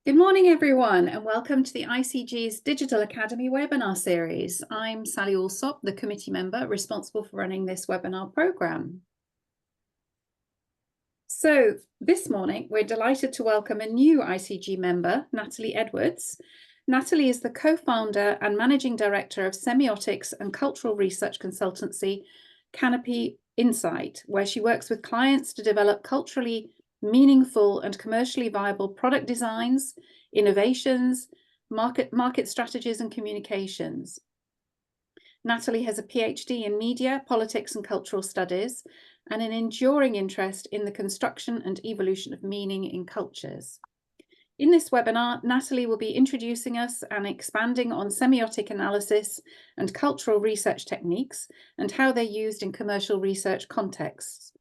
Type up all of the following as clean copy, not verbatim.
Good morning, everyone, and welcome to the ICG's Digital Academy webinar series. I'm Sally Alsop, the committee member responsible for running this webinar programme. So this morning, we're delighted to welcome a new ICG member, Natalie Edwards. Natalie is the co-founder and managing director of semiotics and cultural research consultancy, Canopy Insight, where she works with clients to develop culturally meaningful and commercially viable product designs, innovations, market strategies, and communications. Natalie has a PhD in media, politics, and cultural studies, and an enduring interest in the construction and evolution of meaning in cultures. In this webinar, Natalie will be introducing us and expanding on semiotic analysis and cultural research techniques and how they're used in commercial research contexts.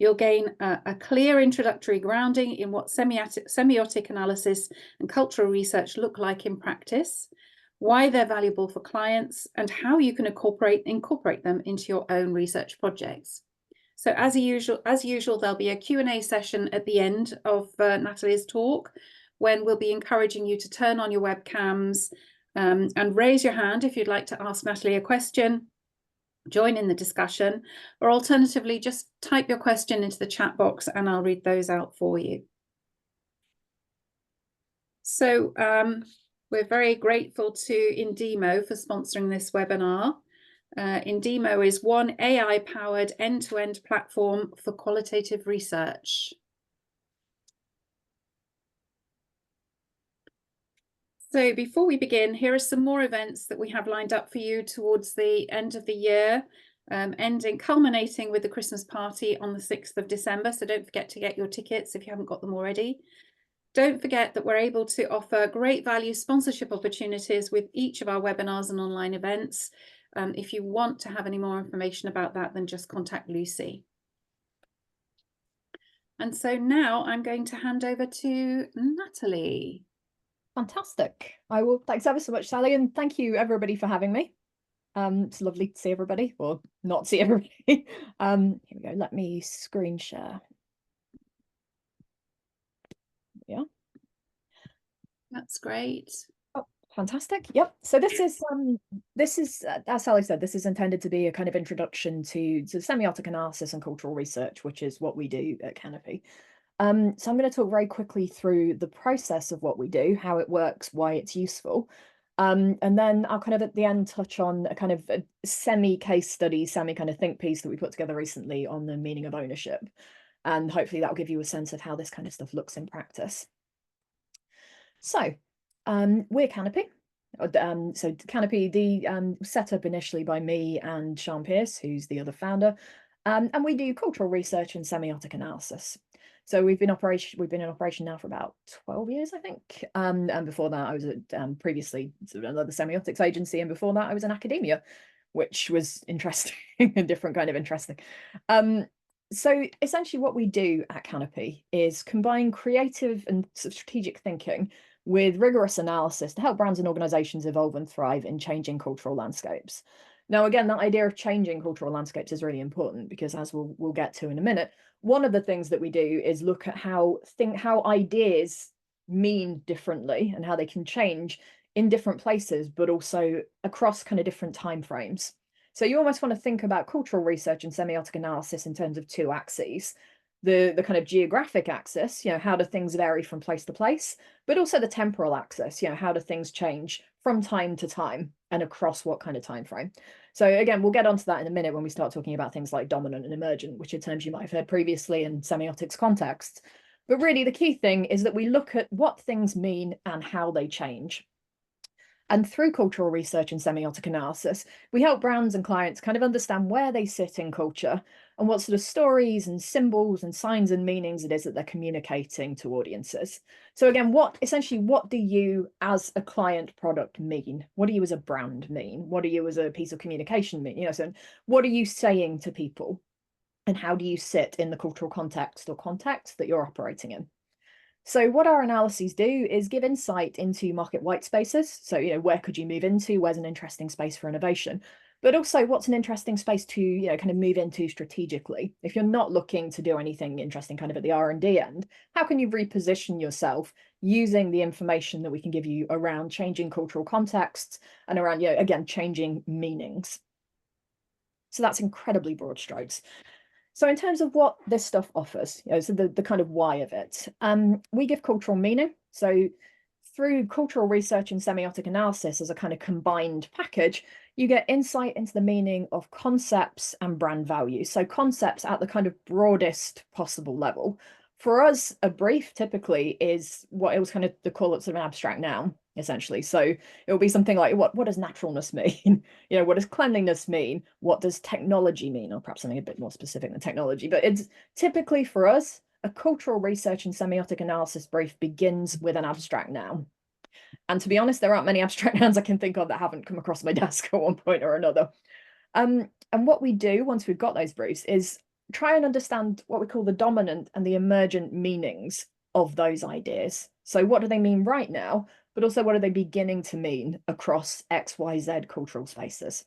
You'll gain a clear introductory grounding in what semiotic analysis and cultural research look like in practice, why they're valuable for clients, and how you can incorporate them into your own research projects. So as usual, there'll be a Q&A session at the end of Natalie's talk, when we'll be encouraging you to turn on your webcams and raise your hand if you'd like to ask Natalie a question, join in the discussion, or alternatively, just type your question into the chat box and I'll read those out for you. So we're very grateful to Indemo for sponsoring this webinar. Indemo is one AI-powered end-to-end platform for qualitative research. So before we begin, here are some more events that we have lined up for you towards the end of the year, culminating with the Christmas party on the 6th of December. So don't forget to get your tickets if you haven't got them already. Don't forget that we're able to offer great value sponsorship opportunities with each of our webinars and online events. If you want to have any more information about that, then just contact Lucy. And so now I'm going to hand over to Natalie. Fantastic. Thanks ever so much, Sally, and thank you everybody for having me. It's lovely to see everybody, or not see everybody. Here we go. Let me screen share. Yeah. That's great. Oh, fantastic. Yep. So this is as Sally said, this is intended to be a kind of introduction to semiotic analysis and cultural research, which is what we do at Canopy. So I'm going to talk very quickly through the process of what we do, how it works, why it's useful. And then I'll kind of at the end touch on a kind of a semi-case study, semi kind of think piece that we put together recently on the meaning of ownership. And hopefully that'll give you a sense of how this kind of stuff looks in practice. So we're Canopy. So Canopy, set up initially by me and Sean Pierce, who's the other founder. And we do cultural research and semiotic analysis. So we've been in operation now for about 12 years, I think. And before that, I was at previously another semiotics agency, and before that, I was in academia, which was interesting, a different kind of interesting. So essentially, what we do at Canopy is combine creative and strategic thinking with rigorous analysis to help brands and organizations evolve and thrive in changing cultural landscapes. Now, again, that idea of changing cultural landscapes is really important because, as we'll get to in a minute, one of the things that we do is look at how ideas mean differently and how they can change in different places, but also across kind of different time frames. So you almost want to think about cultural research and semiotic analysis in terms of two axes. The kind of geographic axis, how do things vary from place to place, but also the temporal axis, how do things change from time to time and across what kind of time frame. So again, we'll get onto that in a minute when we start talking about things like dominant and emergent, which are terms you might have heard previously in semiotics contexts. But really the key thing is that we look at what things mean and how they change. And through cultural research and semiotic analysis, we help brands and clients kind of understand where they sit in culture and what sort of stories and symbols and signs and meanings it is that they're communicating to audiences. So again, what do you as a client product mean? What do you as a brand mean? What do you as a piece of communication mean? So what are you saying to people? And how do you sit in the cultural context or context that you're operating in? So what our analyses do is give insight into market white spaces. So, where could you move into? Where's an interesting space for innovation? But also what's an interesting space to, kind of move into strategically? If you're not looking to do anything interesting kind of at the R&D end, how can you reposition yourself using the information that we can give you around changing cultural contexts and around, again, changing meanings. So that's incredibly broad strokes. So in terms of what this stuff offers, so the kind of why of it, we give cultural meaning. So through cultural research and semiotic analysis as a kind of combined package, you get insight into the meaning of concepts and brand values. So concepts at the kind of broadest possible level. For us, a brief typically is what it was kind of to call it sort of an abstract noun, essentially. So it will be something like, what does naturalness mean? What does cleanliness mean? What does technology mean? Or perhaps something a bit more specific than technology. But it's typically for us, a cultural research and semiotic analysis brief begins with an abstract noun. And to be honest, there aren't many abstract nouns I can think of that haven't come across my desk at one point or another. And what we do once we've got those briefs is try and understand what we call the dominant and the emergent meanings of those ideas. So what do they mean right now, but also what are they beginning to mean across XYZ cultural spaces?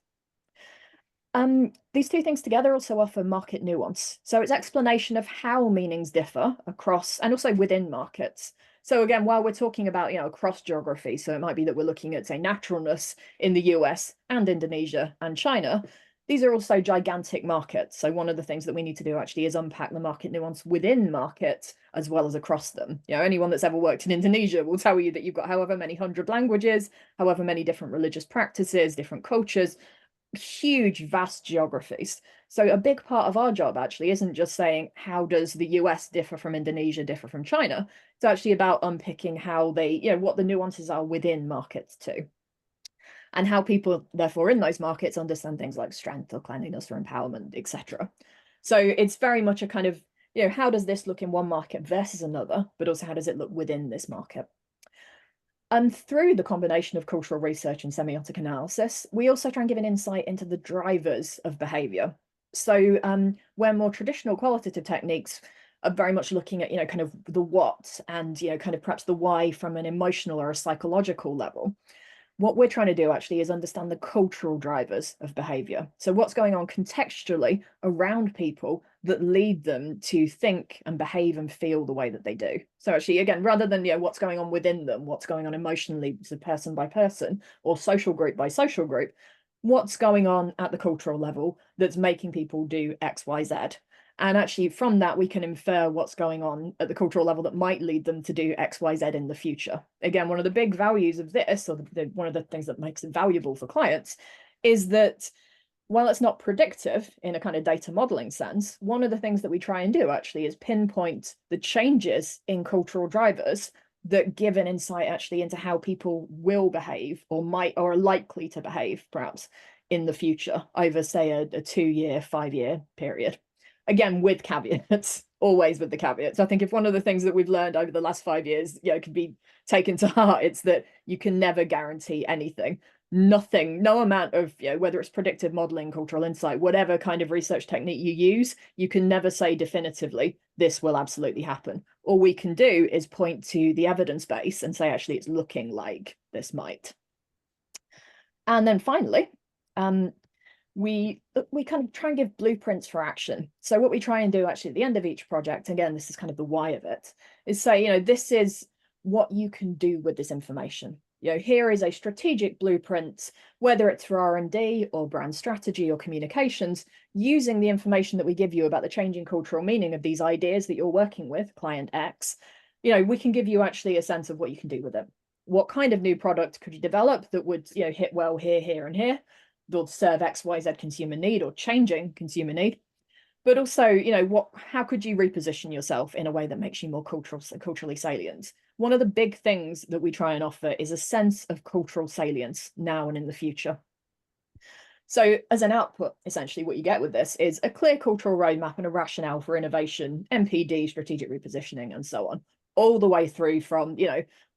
These two things together also offer market nuance. So it's explanation of how meanings differ across and also within markets. So again, while we're talking about, across geography, so it might be that we're looking at, say, naturalness in the US and Indonesia and China, these are also gigantic markets. So one of the things that we need to do actually is unpack the market nuance within markets as well as across them. Anyone that's ever worked in Indonesia will tell you that you've got however many hundred languages, however many different religious practices, different cultures, huge, vast geographies. So a big part of our job actually isn't just saying, how does the US differ from Indonesia, differ from China? It's actually about unpicking how they, what the nuances are within markets too. And how people, therefore, in those markets understand things like strength or cleanliness or empowerment, etc. So it's very much a kind of, how does this look in one market versus another, but also how does it look within this market? And through the combination of cultural research and semiotic analysis, we also try and give an insight into the drivers of behavior. So where more traditional qualitative techniques are very much looking at, kind of the what and, kind of perhaps the why from an emotional or a psychological level. What we're trying to do actually is understand the cultural drivers of behavior. So what's going on contextually around people that lead them to think and behave and feel the way that they do. So actually, again, rather than what's going on within them, what's going on emotionally, so person by person or social group by social group, what's going on at the cultural level that's making people do X, Y, Z. And actually from that, we can infer what's going on at the cultural level that might lead them to do X, Y, Z in the future. Again, one of the big values of this, or one of the things that makes it valuable for clients, is that while it's not predictive in a kind of data modeling sense, one of the things that we try and do actually is pinpoint the changes in cultural drivers that give an insight actually into how people will behave or might or are likely to behave perhaps in the future over, say, a 2-year, 5-year period. Again, with caveats, always with the caveats. I think if one of the things that we've learned over the last 5 years, could be taken to heart, it's that you can never guarantee anything. Nothing, no amount of, whether it's predictive modeling, cultural insight, whatever kind of research technique you use, you can never say definitively, this will absolutely happen. All we can do is point to the evidence base and say, actually, it's looking like this might. And then finally, we kind of try and give blueprints for action. So what we try and do actually at the end of each project, again, this is kind of the why of it, is say, this is what you can do with this information. Here is a strategic blueprint, whether it's for R&D or brand strategy or communications, using the information that we give you about the changing cultural meaning of these ideas that you're working with, client X. We can give you actually a sense of what you can do with it. What kind of new product could you develop that would, hit well here, here, and here? They'll serve XYZ consumer need or changing consumer need. But also, how could you reposition yourself in a way that makes you more culturally salient? One of the big things that we try and offer is a sense of cultural salience now and in the future. So as an output, essentially what you get with this is a clear cultural roadmap and a rationale for innovation, MPD, strategic repositioning, and so on, all the way through from,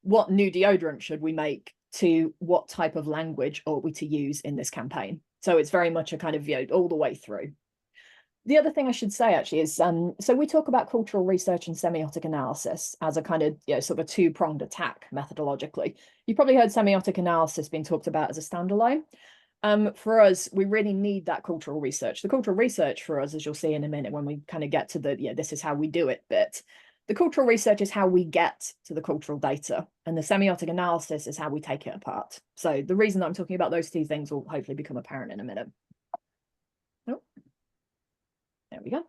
what new deodorant should we make to what type of language ought we to use in this campaign. So it's very much a kind of, all the way through. The other thing I should say actually is, so we talk about cultural research and semiotic analysis as a kind of, sort of a two-pronged attack methodologically. You've probably heard semiotic analysis being talked about as a standalone. For us, we really need that cultural research. The cultural research for us, as you'll see in a minute when we kind of get to the, this is how we do it bit, The cultural research is how we get to the cultural data, and the semiotic analysis is how we take it apart. So the reason that I'm talking about those two things will hopefully become apparent in a minute. Oh, there we go.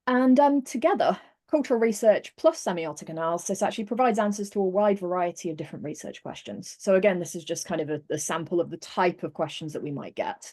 And together, cultural research plus semiotic analysis actually provides answers to a wide variety of different research questions. So again, this is just kind of a sample of the type of questions that we might get.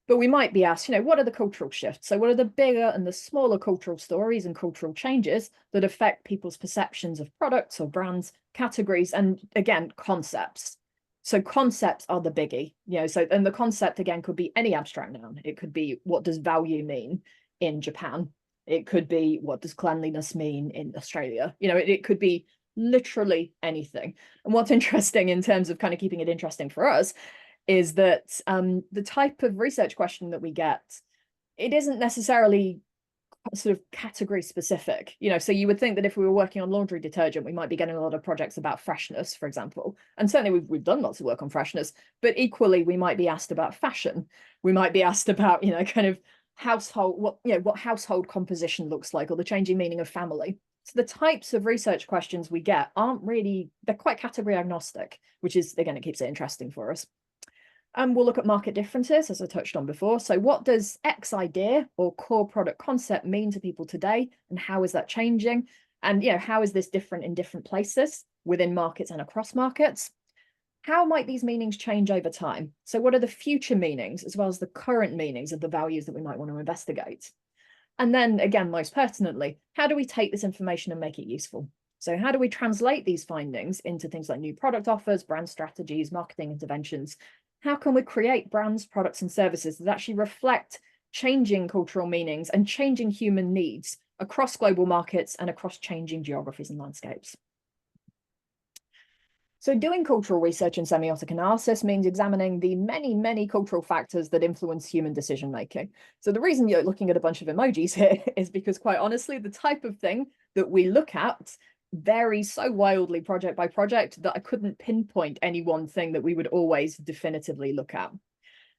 But we might be asked, what are the cultural shifts? So what are the bigger and the smaller cultural stories and cultural changes that affect people's perceptions of products or brands, categories, and again, concepts? So concepts are the biggie, and the concept again could be any abstract noun. It could be, what does value mean in Japan? It could be, what does cleanliness mean in Australia? It could be literally anything. And what's interesting in terms of kind of keeping it interesting for us is that the type of research question that we get, it isn't necessarily sort of category specific. So you would think that if we were working on laundry detergent, we might be getting a lot of projects about freshness, for example. And certainly we've done lots of work on freshness, but equally we might be asked about fashion. We might be asked about, kind of household, what household composition looks like, or the changing meaning of family. So the types of research questions we get they're quite category agnostic, which is, again, it keeps it interesting for us. And we'll look at market differences, as I touched on before. So what does X idea or core product concept mean to people today? And how is that changing? And how is this different in different places within markets and across markets? How might these meanings change over time? So what are the future meanings as well as the current meanings of the values that we might want to investigate? And then again, most pertinently, how do we take this information and make it useful? So how do we translate these findings into things like new product offers, brand strategies, marketing interventions? How can we create brands, products, and services that actually reflect changing cultural meanings and changing human needs across global markets and across changing geographies and landscapes? So doing cultural research and semiotic analysis means examining the many, many cultural factors that influence human decision making. So the reason you're looking at a bunch of emojis here is because, quite honestly, the type of thing that we look at varies so wildly project by project that I couldn't pinpoint any one thing that we would always definitively look at.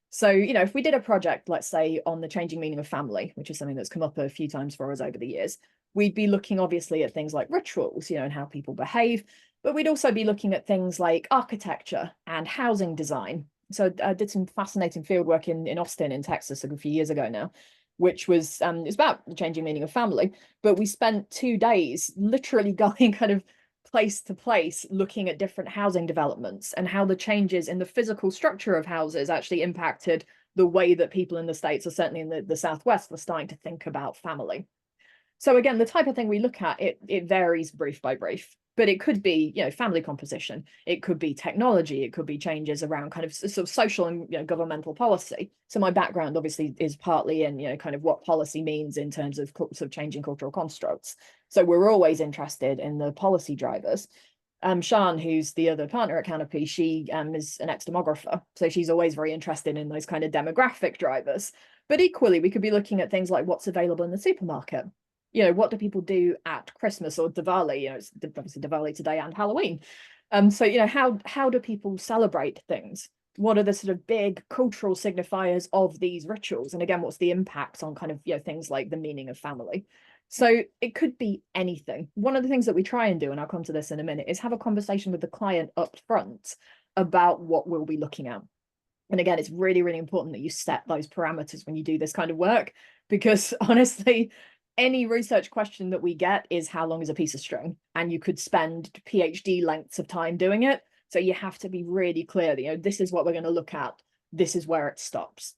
So, if we did a project, let's say, on the changing meaning of family, which is something that's come up a few times for us over the years, we'd be looking obviously at things like rituals, and how people behave, but we'd also be looking at things like architecture and housing design. So I did some fascinating fieldwork in Austin, in Texas, a few years ago now, which was it's about the changing meaning of family. But we spent 2 days literally going kind of place to place, looking at different housing developments and how the changes in the physical structure of houses actually impacted the way that people in the States, or certainly in the Southwest, were starting to think about family. So again, the type of thing we look at, it varies brief by brief, but it could be, family composition. It could be technology. It could be changes around kind of sort of social and governmental policy. So my background obviously is partly in, kind of what policy means in terms of sort of changing cultural constructs. So we're always interested in the policy drivers. Sian, who's the other partner at Canopy, she is an ex-demographer. So she's always very interested in those kind of demographic drivers. But equally, we could be looking at things like what's available in the supermarket. What do people do at Christmas or Diwali? It's obviously Diwali today and Halloween. So, how do people celebrate things? What are the sort of big cultural signifiers of these rituals? And again, what's the impact on kind of, things like the meaning of family? So it could be anything. One of the things that we try and do, and I'll come to this in a minute, is have a conversation with the client up front about what we'll be looking at. And again, it's really, really important that you set those parameters when you do this kind of work, because honestly, any research question that we get is how long is a piece of string? And you could spend PhD lengths of time doing it. So you have to be really clear that, this is what we're going to look at. This is where it stops.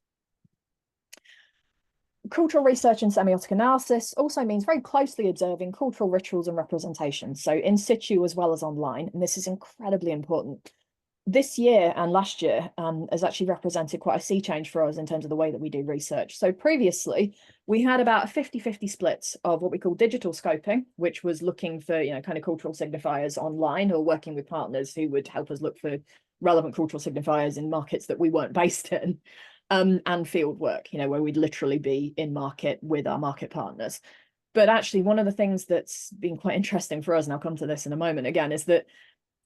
Cultural research and semiotic analysis also means very closely observing cultural rituals and representations, so in situ as well as online, and this is incredibly important. This year and last year has actually represented quite a sea change for us in terms of the way that we do research. So previously, we had about a 50-50 split of what we call digital scoping, which was looking for, kind of cultural signifiers online, or working with partners who would help us look for relevant cultural signifiers in markets that we weren't based in. And field work, where we'd literally be in market with our market partners. But actually, one of the things that's been quite interesting for us, and I'll come to this in a moment again, is that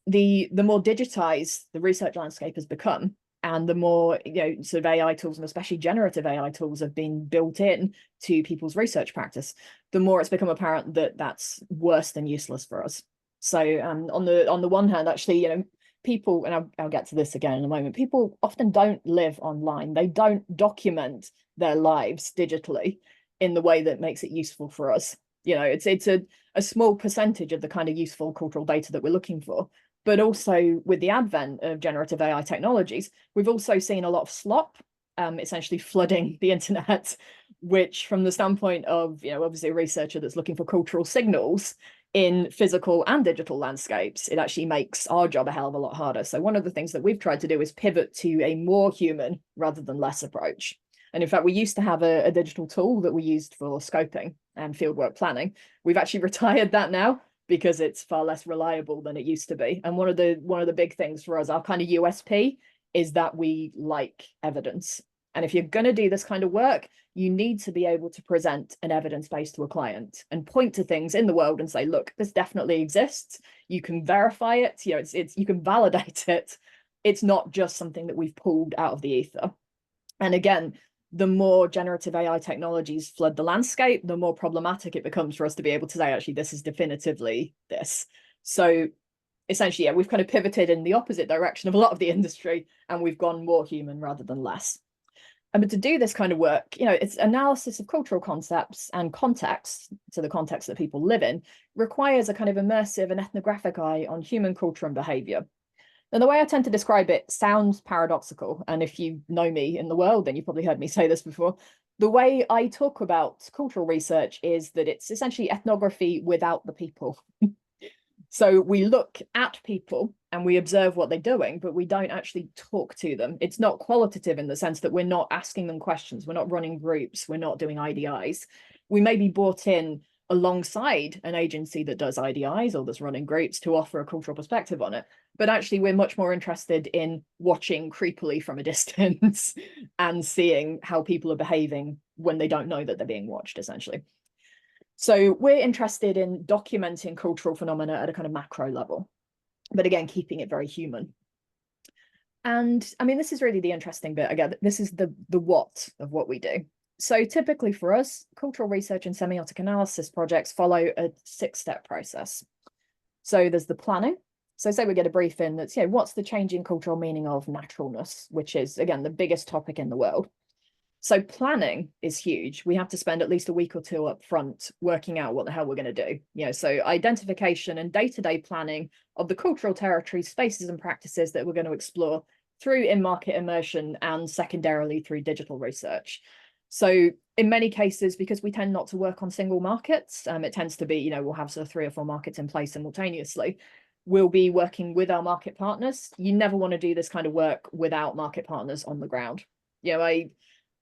the more digitized the research landscape has become, And the more, sort of AI tools, and especially generative AI tools, have been built in to people's research practice, the more it's become apparent that that's worse than useless for us. So on the one hand, actually, people, and I'll get to this again in a moment, people often don't live online. They don't document their lives digitally in the way that makes it useful for us. It's a small percentage of the kind of useful cultural data that we're looking for. But also with the advent of generative AI technologies, we've also seen a lot of slop, essentially flooding the internet, which from the standpoint of, obviously a researcher that's looking for cultural signals in physical and digital landscapes, it actually makes our job a hell of a lot harder. So one of the things that we've tried to do is pivot to a more human rather than less approach. And in fact, we used to have a digital tool that we used for scoping and fieldwork planning. We've actually retired that now because it's far less reliable than it used to be. And one of the big things for us, our kind of USP, is that we like evidence. And if you're going to do this kind of work, you need to be able to present an evidence base to a client and point to things in the world and say, look, this definitely exists. You can verify it. You can validate it. It's not just something that we've pulled out of the ether. And again, the more generative AI technologies flood the landscape, the more problematic it becomes for us to be able to say, actually, this is definitively this. So essentially, we've kind of pivoted in the opposite direction of a lot of the industry, and we've gone more human rather than less. But to do this kind of work, it's analysis of cultural concepts and context, so the context that people live in, requires a kind of immersive and ethnographic eye on human culture and behavior. And the way I tend to describe it sounds paradoxical. And if you know me in the world, then you've probably heard me say this before. The way I talk about cultural research is that it's essentially ethnography without the people. So we look at people and we observe what they're doing, but we don't actually talk to them. It's not qualitative in the sense that we're not asking them questions. We're not running groups. We're not doing IDIs. We may be brought in alongside an agency that does IDIs or that's running groups to offer a cultural perspective on it. But actually, we're much more interested in watching creepily from a distance and seeing how people are behaving when they don't know that they're being watched, essentially. So we're interested in documenting cultural phenomena at a kind of macro level, but again, keeping it very human. And I mean, this is really the interesting bit. Again, this is the what of what we do. So typically for us, cultural research and semiotic analysis projects follow a 6-step process. So there's the planning. So say we get a brief in that's, what's the changing cultural meaning of naturalness, which is, again, the biggest topic in the world. So planning is huge. We have to spend at least a week or two up front working out what the hell we're going to do. So identification and day-to-day planning of the cultural territories, spaces and practices that we're going to explore through in-market immersion and secondarily through digital research. So in many cases, because we tend not to work on single markets, it tends to be, we'll have sort of 3 or 4 markets in place simultaneously. We'll be working with our market partners. You never want to do this kind of work without market partners on the ground.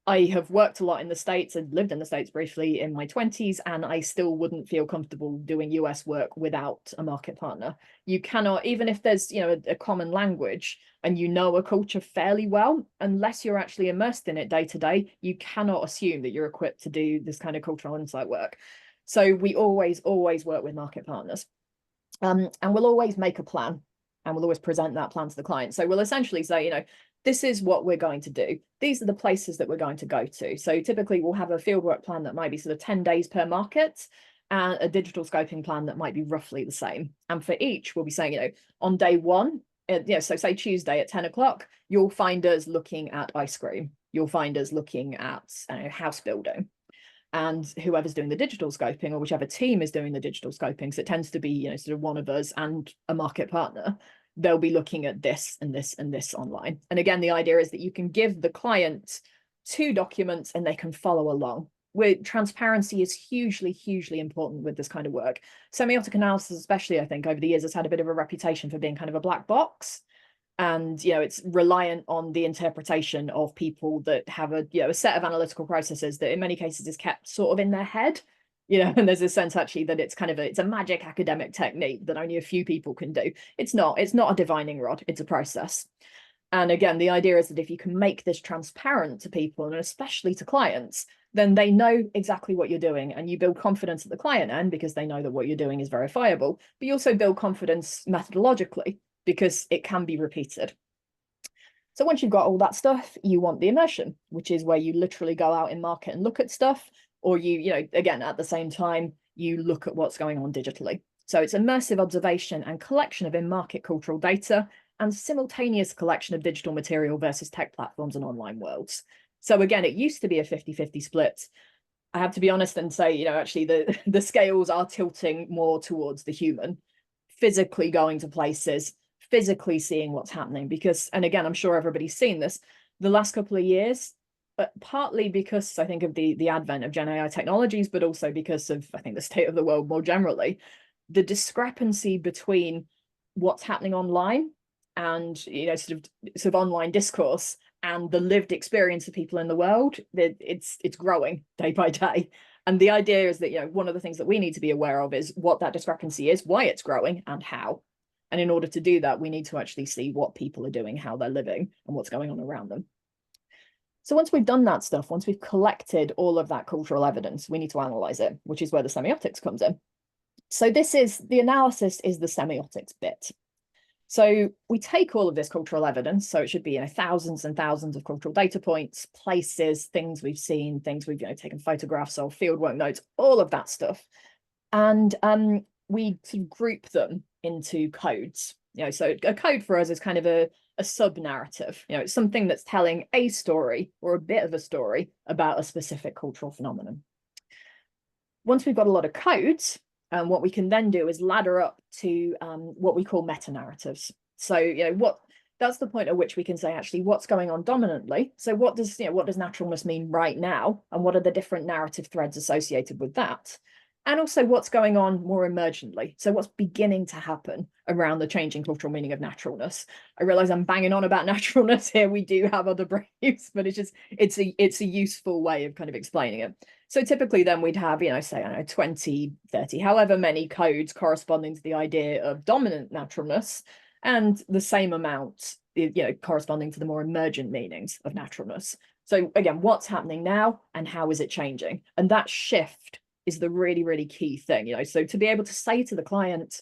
I have worked a lot in the States and lived in the States briefly in my 20s, and I still wouldn't feel comfortable doing US work without a market partner. You cannot, even if there's, a common language and you know a culture fairly well, unless you're actually immersed in it day to day, you cannot assume that you're equipped to do this kind of cultural insight work. So we always work with market partners. And we'll always make a plan, and we'll always present that plan to the client. So we'll essentially say, this is what we're going to do. These are the places that we're going to go to. So typically we'll have a fieldwork plan that might be sort of 10 days per market and a digital scoping plan that might be roughly the same. And for each, we'll be saying, on day 1, so say Tuesday at 10 o'clock, you'll find us looking at ice cream. You'll find us looking at house building. And whoever's doing the digital scoping, or whichever team is doing the digital scoping, so it tends to be, sort of one of us and a market partner, they'll be looking at this and this and this online. And again, the idea is that you can give the client 2 documents and they can follow along. Transparency is hugely important with this kind of work. Semiotic analysis, especially, I think, over the years, has had a bit of a reputation for being kind of a black box. And, it's reliant on the interpretation of people that have a set of analytical processes that in many cases is kept sort of in their head. And there's a sense actually that it's a magic academic technique that only a few people can do. It's not a divining rod, it's a process. And again, the idea is that if you can make this transparent to people, and especially to clients, then they know exactly what you're doing, and you build confidence at the client end because they know that what you're doing is verifiable, but you also build confidence methodologically because it can be repeated. So once you've got all that stuff, you want the immersion, which is where you literally go out in market and look at stuff, or again, at the same time, you look at what's going on digitally. So it's immersive observation and collection of in-market cultural data and simultaneous collection of digital material versus tech platforms and online worlds. So again, it used to be a 50-50 split. I have to be honest and say, actually the scales are tilting more towards the human, physically going to places, physically seeing what's happening. Because, and again, I'm sure everybody's seen this, the last couple of years, partly because I think of the advent of Gen AI technologies, but also because of, I think, the state of the world more generally, the discrepancy between what's happening online and, sort of online discourse and the lived experience of people in the world, that it's growing day by day. And the idea is that, one of the things that we need to be aware of is what that discrepancy is, why it's growing, and how. And in order to do that, we need to actually see what people are doing, how they're living, and what's going on around them. So once we've done that stuff, once we've collected all of that cultural evidence, we need to analyze it, which is where the semiotics comes in. So the analysis is the semiotics bit. So we take all of this cultural evidence, so it should be thousands and thousands of cultural data points, places, things we've seen, things we've taken photographs of, fieldwork notes, all of that stuff. And we sort of group them into codes. So a code for us is kind of a sub-narrative. It's something that's telling a story or a bit of a story about a specific cultural phenomenon. Once we've got a lot of codes, what we can then do is ladder up to what we call meta-narratives. So, that's the point at which we can say, actually, what's going on dominantly. So what does naturalness mean right now? And what are the different narrative threads associated with that? And also what's going on more emergently. So what's beginning to happen around the changing cultural meaning of naturalness. I realize I'm banging on about naturalness here. We do have other briefs, but it's a useful way of kind of explaining it. So typically then we'd have, say, I don't know, 20, 30, however many codes corresponding to the idea of dominant naturalness, and the same amount, corresponding to the more emergent meanings of naturalness. So again, what's happening now and how is it changing? And that shift is the really, really key thing, So to be able to say to the client,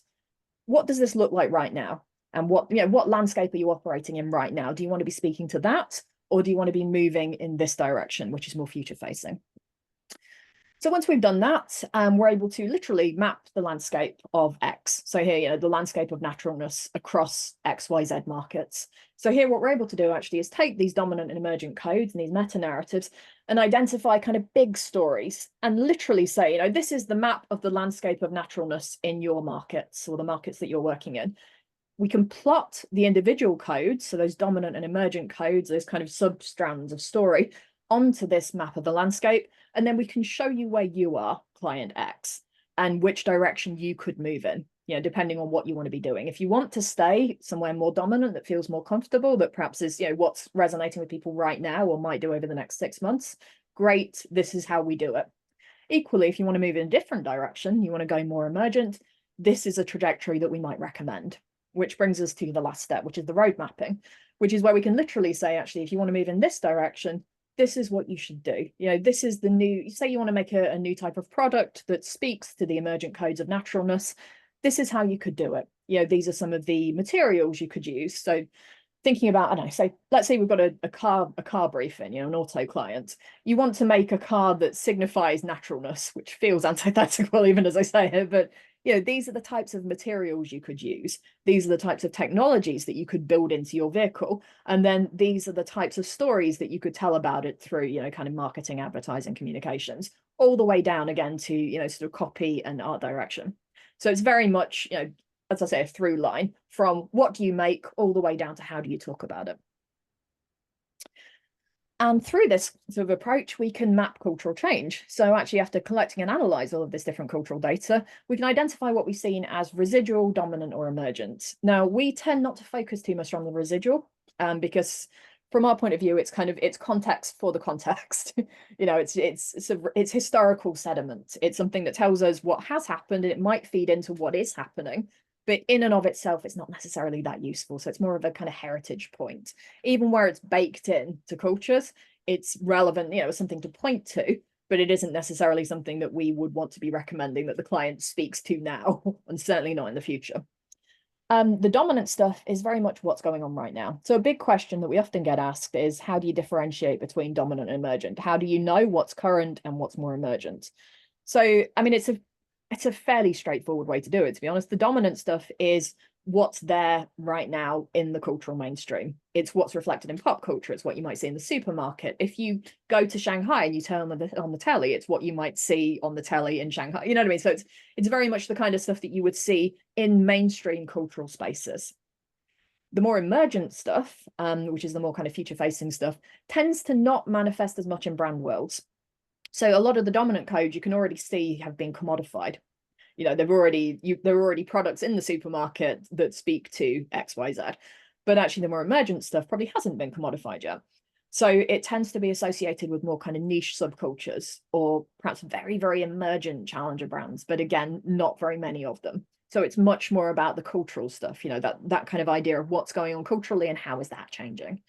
what does this look like right now? And what landscape are you operating in right now? Do you want to be speaking to that? Or do you want to be moving in this direction, which is more future facing? So once we've done that, we're able to literally map the landscape of X. So here, the landscape of naturalness across XYZ markets. So here, what we're able to do actually is take these dominant and emergent codes and these meta-narratives and identify kind of big stories and literally say, this is the map of the landscape of naturalness in your markets or the markets that you're working in. We can plot the individual codes, so those dominant and emergent codes, those kind of sub-strands of story, onto this map of the landscape, and then we can show you where you are, client X, and which direction you could move in, depending on what you want to be doing. If you want to stay somewhere more dominant that feels more comfortable, that perhaps is, what's resonating with people right now or might do over the next 6 months, great, this is how we do it. Equally, if you want to move in a different direction, you want to go more emergent, this is a trajectory that we might recommend. Which brings us to the last step, which is the road mapping, which is where we can literally say, actually, if you want to move in this direction, this is what you should do. This is the new, say you want to make a new type of product that speaks to the emergent codes of naturalness. This is how you could do it. These are some of the materials you could use. So thinking about, I don't know, say, let's say we've got a car briefing, an auto client. You want to make a car that signifies naturalness, which feels antithetical, even as I say it, but these are the types of materials you could use. These are the types of technologies that you could build into your vehicle. And then these are the types of stories that you could tell about it through, kind of marketing, advertising, communications, all the way down again to, sort of copy and art direction. So it's very much, as I say, a through line from what do you make all the way down to how do you talk about it. And through this sort of approach, we can map cultural change. So actually, after collecting and analyze all of this different cultural data, we can identify what we've seen as residual, dominant, or emergent. Now, we tend not to focus too much on the residual because from our point of view, it's context for the context. It's historical sediment. It's something that tells us what has happened, and it might feed into what is happening. But in and of itself, it's not necessarily that useful. So it's more of a kind of heritage point. Even where it's baked in to cultures, it's relevant, it's something to point to, but it isn't necessarily something that we would want to be recommending that the client speaks to now, and certainly not in the future. The dominant stuff is very much what's going on right now. So a big question that we often get asked is, how do you differentiate between dominant and emergent? How do you know what's current and what's more emergent? So, I mean, it's a fairly straightforward way to do it, to be honest. The dominant stuff is what's there right now in the cultural mainstream. It's what's reflected in pop culture. It's what you might see in the supermarket. If you go to Shanghai and you turn on the telly, it's what you might see on the telly in Shanghai. You know what I mean? So it's very much the kind of stuff that you would see in mainstream cultural spaces. The more emergent stuff, which is the more kind of future-facing stuff, tends to not manifest as much in brand worlds. So a lot of the dominant codes you can already see have been commodified. You know, there are already products in the supermarket that speak to XYZ, but actually the more emergent stuff probably hasn't been commodified yet. So it tends to be associated with more kind of niche subcultures, or perhaps very, very emergent challenger brands, but again, not very many of them. So it's much more about the cultural stuff, you know, that kind of idea of what's going on culturally and how is that changing.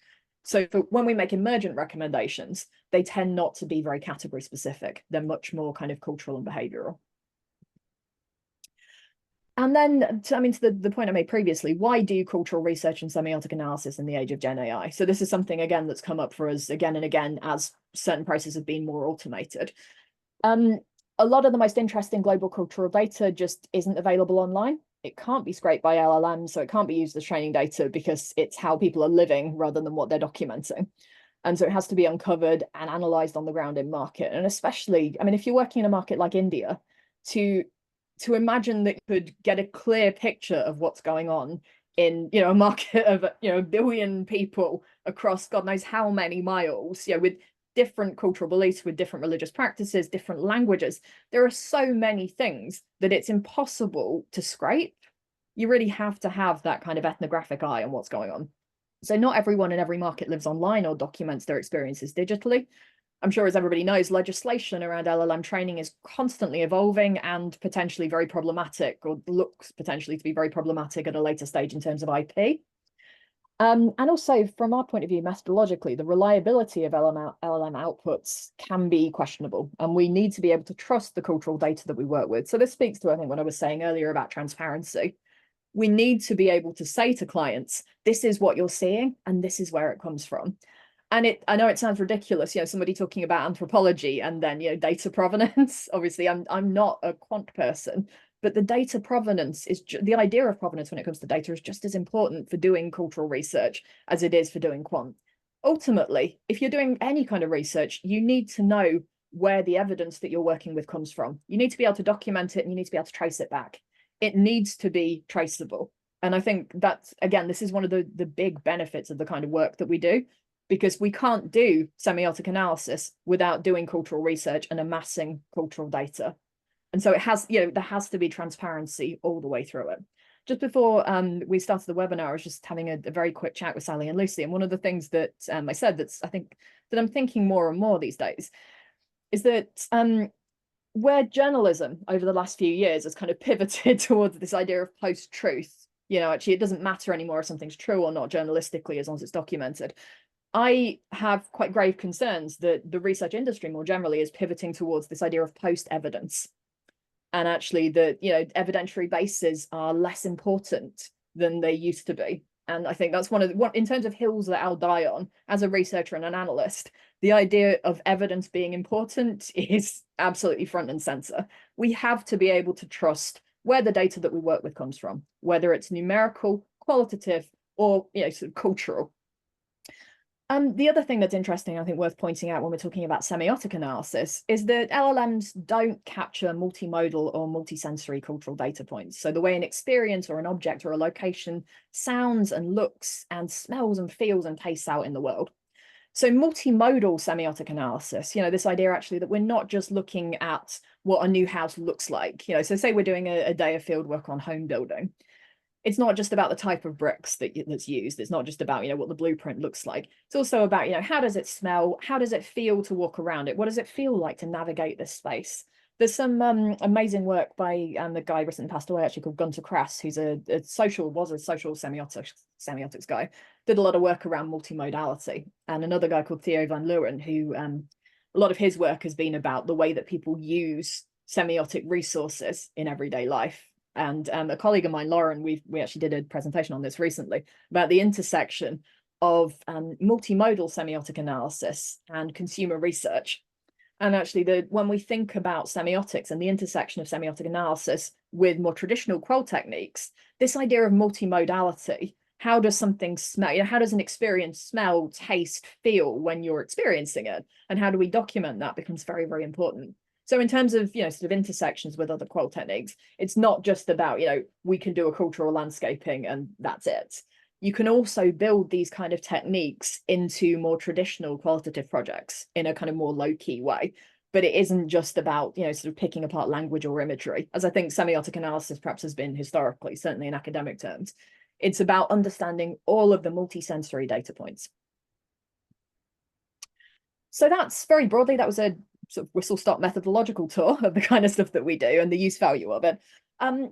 So when we make emergent recommendations, they tend not to be very category specific. They're much more kind of cultural and behavioral. And then, to the point I made previously, why do cultural research and semiotic analysis in the age of Gen AI? So this is something, again, that's come up for us again and again as certain processes have been more automated. A lot of the most interesting global cultural data just isn't available online. It can't be scraped by LLMs, so it can't be used as training data because it's how people are living rather than what they're documenting. And so it has to be uncovered and analyzed on the ground in market. And especially, I mean, if you're working in a market like India, to imagine that you could get a clear picture of what's going on in, you know, a market of, you know, 1 billion people across God knows how many miles, you know, with different cultural beliefs, with different religious practices, different languages. There are so many things that it's impossible to scrape. You really have to have that kind of ethnographic eye on what's going on. So not everyone in every market lives online or documents their experiences digitally. I'm sure, as everybody knows, legislation around LLM training is constantly evolving and potentially very problematic, or looks potentially to be very problematic at a later stage in terms of IP. And also, from our point of view, methodologically, the reliability of LLM outputs can be questionable, and we need to be able to trust the cultural data that we work with. So this speaks to, I think, what I was saying earlier about transparency. We need to be able to say to clients, this is what you're seeing, and this is where it comes from. And I know it sounds ridiculous, you know, somebody talking about anthropology and then, you know, data provenance. Obviously, I'm not a quant person, but the data provenance is the idea of provenance when it comes to data is just as important for doing cultural research as it is for doing quant. Ultimately, if you're doing any kind of research, you need to know where the evidence that you're working with comes from. You need to be able to document it and you need to be able to trace it back. It needs to be traceable. And I think that's, again, this is one of the big benefits of the kind of work that we do, because we can't do semiotic analysis without doing cultural research and amassing cultural data. And so it has, you know, there has to be transparency all the way through it. Just before we started the webinar, I was just having a very quick chat with Sally and Lucy. And one of the things that I said I think that I'm thinking more and more these days is that where journalism over the last few years has kind of pivoted towards this idea of post-truth, you know, actually it doesn't matter anymore if something's true or not journalistically, as long as it's documented. I have quite grave concerns that the research industry more generally is pivoting towards this idea of post-evidence. And actually that, you know, evidentiary bases are less important than they used to be. And I think that's one in terms of hills that I'll die on as a researcher and an analyst, the idea of evidence being important is absolutely front and center. We have to be able to trust where the data that we work with comes from, whether it's numerical, qualitative, or, you know, sort of cultural. The other thing that's interesting, I think worth pointing out when we're talking about semiotic analysis, is that LLMs don't capture multimodal or multisensory cultural data points. So the way an experience or an object or a location sounds and looks and smells and feels and tastes out in the world. So multimodal semiotic analysis, you know, this idea actually that we're not just looking at what a new house looks like, you know, so say we're doing a day of field work on home building. It's not just about the type of bricks that's used. It's not just about, you know, what the blueprint looks like. It's also about, you know, how does it smell? How does it feel to walk around it? What does it feel like to navigate this space? There's some amazing work by the guy recently passed away, actually, called Gunter Kress, who's a social semiotics guy, did a lot of work around multimodality. And another guy called Theo van Leeuwen, who a lot of his work has been about the way that people use semiotic resources in everyday life. And a colleague of mine, Lauren, we actually did a presentation on this recently about the intersection of multimodal semiotic analysis and consumer research. And actually, when we think about semiotics and the intersection of semiotic analysis with more traditional qual techniques, this idea of multimodality, how does something smell? You know, how does an experience smell, taste, feel when you're experiencing it? And how do we document that becomes very, very important. So in terms of, sort of intersections with other qual techniques, it's not just about, we can do a cultural landscaping and that's it. You can also build these kind of techniques into more traditional qualitative projects in a kind of more low-key way. But it isn't just about, sort of picking apart language or imagery, as I think semiotic analysis perhaps has been historically, certainly in academic terms. It's about understanding all of the multisensory data points. So that's very broadly, that was a sort of whistle-stop methodological tour of the kind of stuff that we do and the use value of it.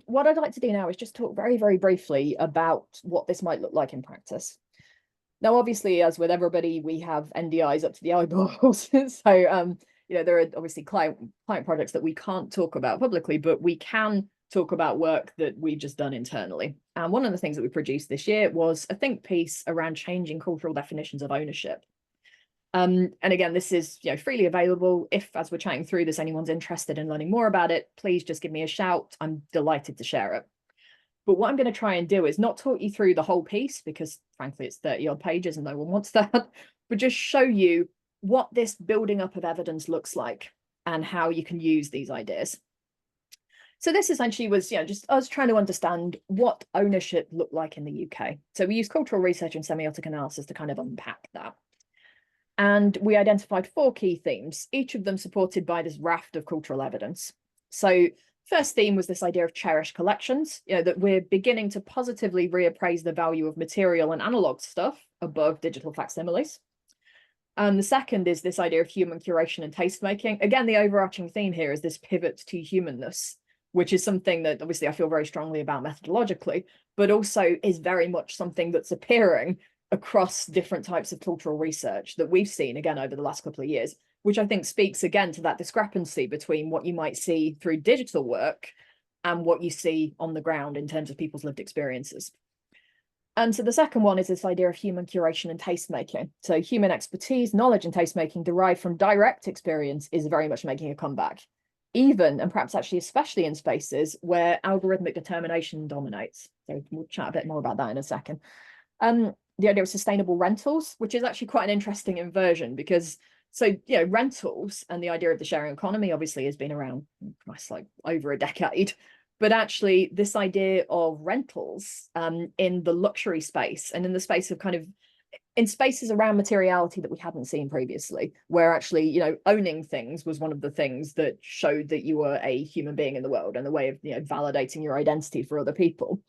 What I'd like to do now is just talk very, very briefly about what this might look like in practice. Now, obviously, as with everybody, we have NDIs up to the eyeballs. So, there are obviously client projects that we can't talk about publicly, but we can talk about work that we've just done internally. And one of the things that we produced this year was a think piece around changing cultural definitions of ownership. And again, this is freely available. If, as we're chatting through this, anyone's interested in learning more about it, please just give me a shout. I'm delighted to share it. But what I'm going to try and do is not talk you through the whole piece, because frankly, it's 30-odd pages and no one wants that, but just show you what this building up of evidence looks like and how you can use these ideas. So this essentially was, just us trying to understand what ownership looked like in the UK. So we used cultural research and semiotic analysis to kind of unpack that. And we identified 4 key themes, each of them supported by this raft of cultural evidence. So first theme was this idea of cherished collections, that we're beginning to positively reappraise the value of material and analog stuff above digital facsimiles. And the second is this idea of human curation and tastemaking. Again, the overarching theme here is this pivot to humanness, which is something that obviously I feel very strongly about methodologically, but also is very much something that's appearing across different types of cultural research that we've seen again over the last couple of years, which I think speaks again to that discrepancy between what you might see through digital work and what you see on the ground in terms of people's lived experiences. And so the second one is this idea of human curation and tastemaking. So human expertise, knowledge, and tastemaking derived from direct experience is very much making a comeback, even and perhaps actually especially in spaces where algorithmic determination dominates. So we'll chat a bit more about that in a second. The idea of sustainable rentals, which is actually quite an interesting inversion because rentals and the idea of the sharing economy obviously has been around like over a decade, but actually this idea of rentals in the luxury space and in the space of kind of in spaces around materiality that we hadn't seen previously, where actually owning things was one of the things that showed that you were a human being in the world and the way of validating your identity for other people.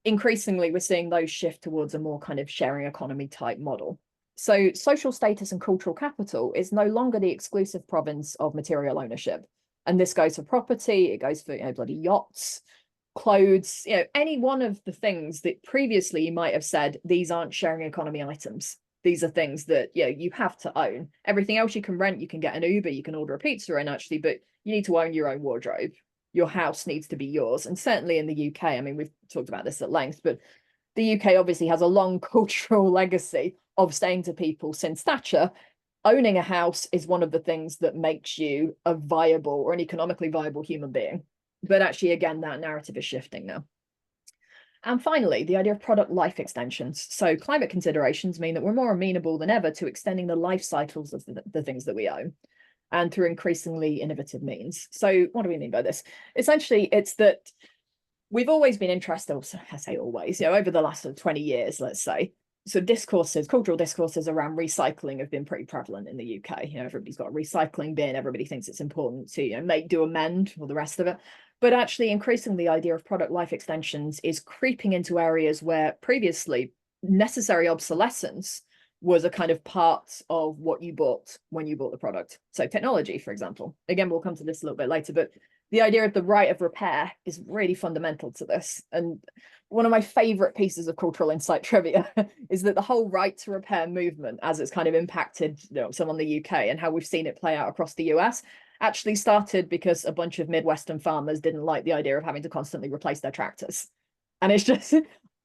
Increasingly, we're seeing those shift towards a more kind of sharing economy type model. So social status and cultural capital is no longer the exclusive province of material ownership. And this goes for property, it goes for bloody yachts, clothes, any one of the things that previously you might have said, these aren't sharing economy items. These are things that you have to own. Everything else you can rent, you can get an Uber, you can order a pizza in actually, but you need to own your own wardrobe. Your house needs to be yours. And certainly in the UK, I mean, we've talked about this at length, but the UK obviously has a long cultural legacy of saying to people since Thatcher, owning a house is one of the things that makes you a viable or an economically viable human being. But actually, again, that narrative is shifting now. And finally, the idea of product life extensions. So climate considerations mean that we're more amenable than ever to extending the life cycles of the things that we own, and through increasingly innovative means. So what do we mean by this? Essentially, it's that we've always been interested, I say always, over the last 20 years, let's say. So discourses, cultural discourses around recycling have been pretty prevalent in the UK. Everybody's got a recycling bin, everybody thinks it's important to make, do, amend, all the rest of it. But actually, increasingly, the idea of product life extensions is creeping into areas where previously necessary obsolescence was a kind of part of what you bought when you bought the product. So technology, for example, again, we'll come to this a little bit later, but the idea of the right of repair is really fundamental to this. And one of my favorite pieces of cultural insight trivia is that the whole right to repair movement, as it's kind of impacted some on the UK and how we've seen it play out across the US, actually started because a bunch of Midwestern farmers didn't like the idea of having to constantly replace their tractors. And it's just,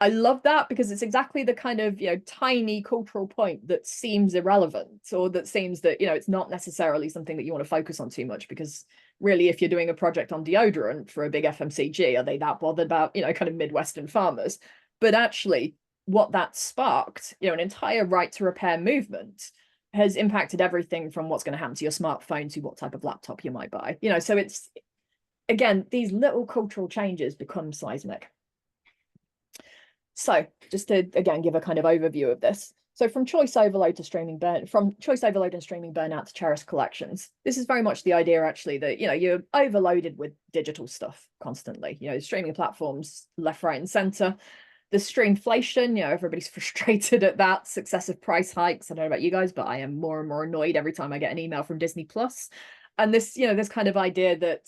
I love that because it's exactly the kind of, tiny cultural point that seems irrelevant, or that seems that, it's not necessarily something that you want to focus on too much, because really, if you're doing a project on deodorant for a big FMCG, are they that bothered about, kind of Midwestern farmers? But actually, what that sparked, an entire right to repair movement has impacted everything from what's going to happen to your smartphone to what type of laptop you might buy. So it's, again, these little cultural changes become seismic. So just to, again, give a kind of overview of this. So from choice overload to streaming burn, from choice overload and streaming burnout to cherished collections, this is very much the idea actually that, you're overloaded with digital stuff constantly, streaming platforms left, right and center. The streamflation, everybody's frustrated at that, successive price hikes. I don't know about you guys, but I am more and more annoyed every time I get an email from Disney Plus. And this, this kind of idea that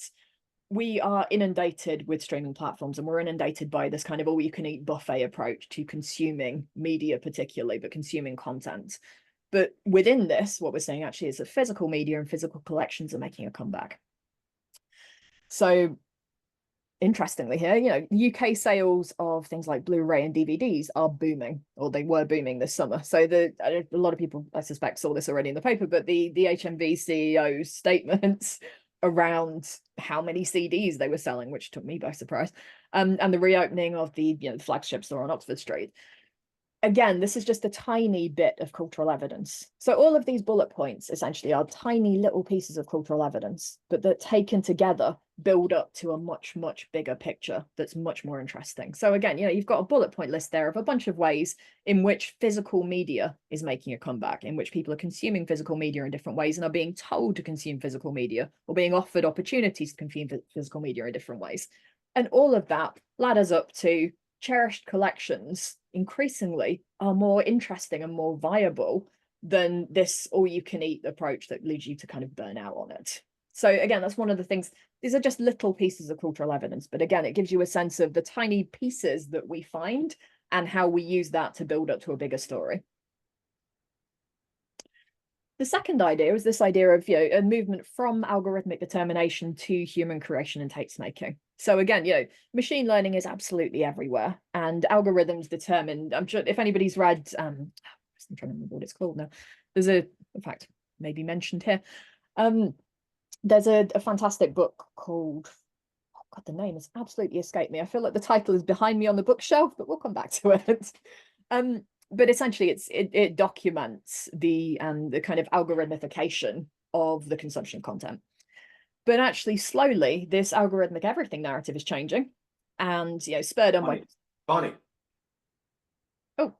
we are inundated with streaming platforms, and we're inundated by this kind of all-you-can-eat buffet approach to consuming media particularly, but consuming content. But within this, what we're saying actually is that physical media and physical collections are making a comeback. So interestingly here, UK sales of things like Blu-ray and DVDs are booming, or they were booming this summer. So a lot of people, I suspect, saw this already in the paper, but the HMV CEO's statements around how many CDs they were selling, which took me by surprise, and the reopening of the flagship store on Oxford Street. Again, this is just a tiny bit of cultural evidence. So all of these bullet points essentially are tiny little pieces of cultural evidence, but that taken together build up to a much, much bigger picture that's much more interesting. So again, you've got a bullet point list there of a bunch of ways in which physical media is making a comeback, in which people are consuming physical media in different ways and are being told to consume physical media, or being offered opportunities to consume physical media in different ways. And all of that ladders up to cherished collections increasingly are more interesting and more viable than this all-you-can-eat approach that leads you to kind of burn out on it. So again, that's one of the things. These are just little pieces of cultural evidence, but again, it gives you a sense of the tiny pieces that we find and how we use that to build up to a bigger story. The second idea is this idea of a movement from algorithmic determination to human creation and tastemaking. So again, machine learning is absolutely everywhere, and algorithms determine. I'm sure if anybody's read, I'm trying to remember what it's called now. There's in fact, maybe mentioned here. There's a fantastic book called, oh God, the name has absolutely escaped me. I feel like the title is behind me on the bookshelf, but we'll come back to it. But essentially, it documents the kind of algorithmification of the consumption content. But actually, slowly, this algorithmic everything narrative is changing, and spurred on by Bonnie. Oh,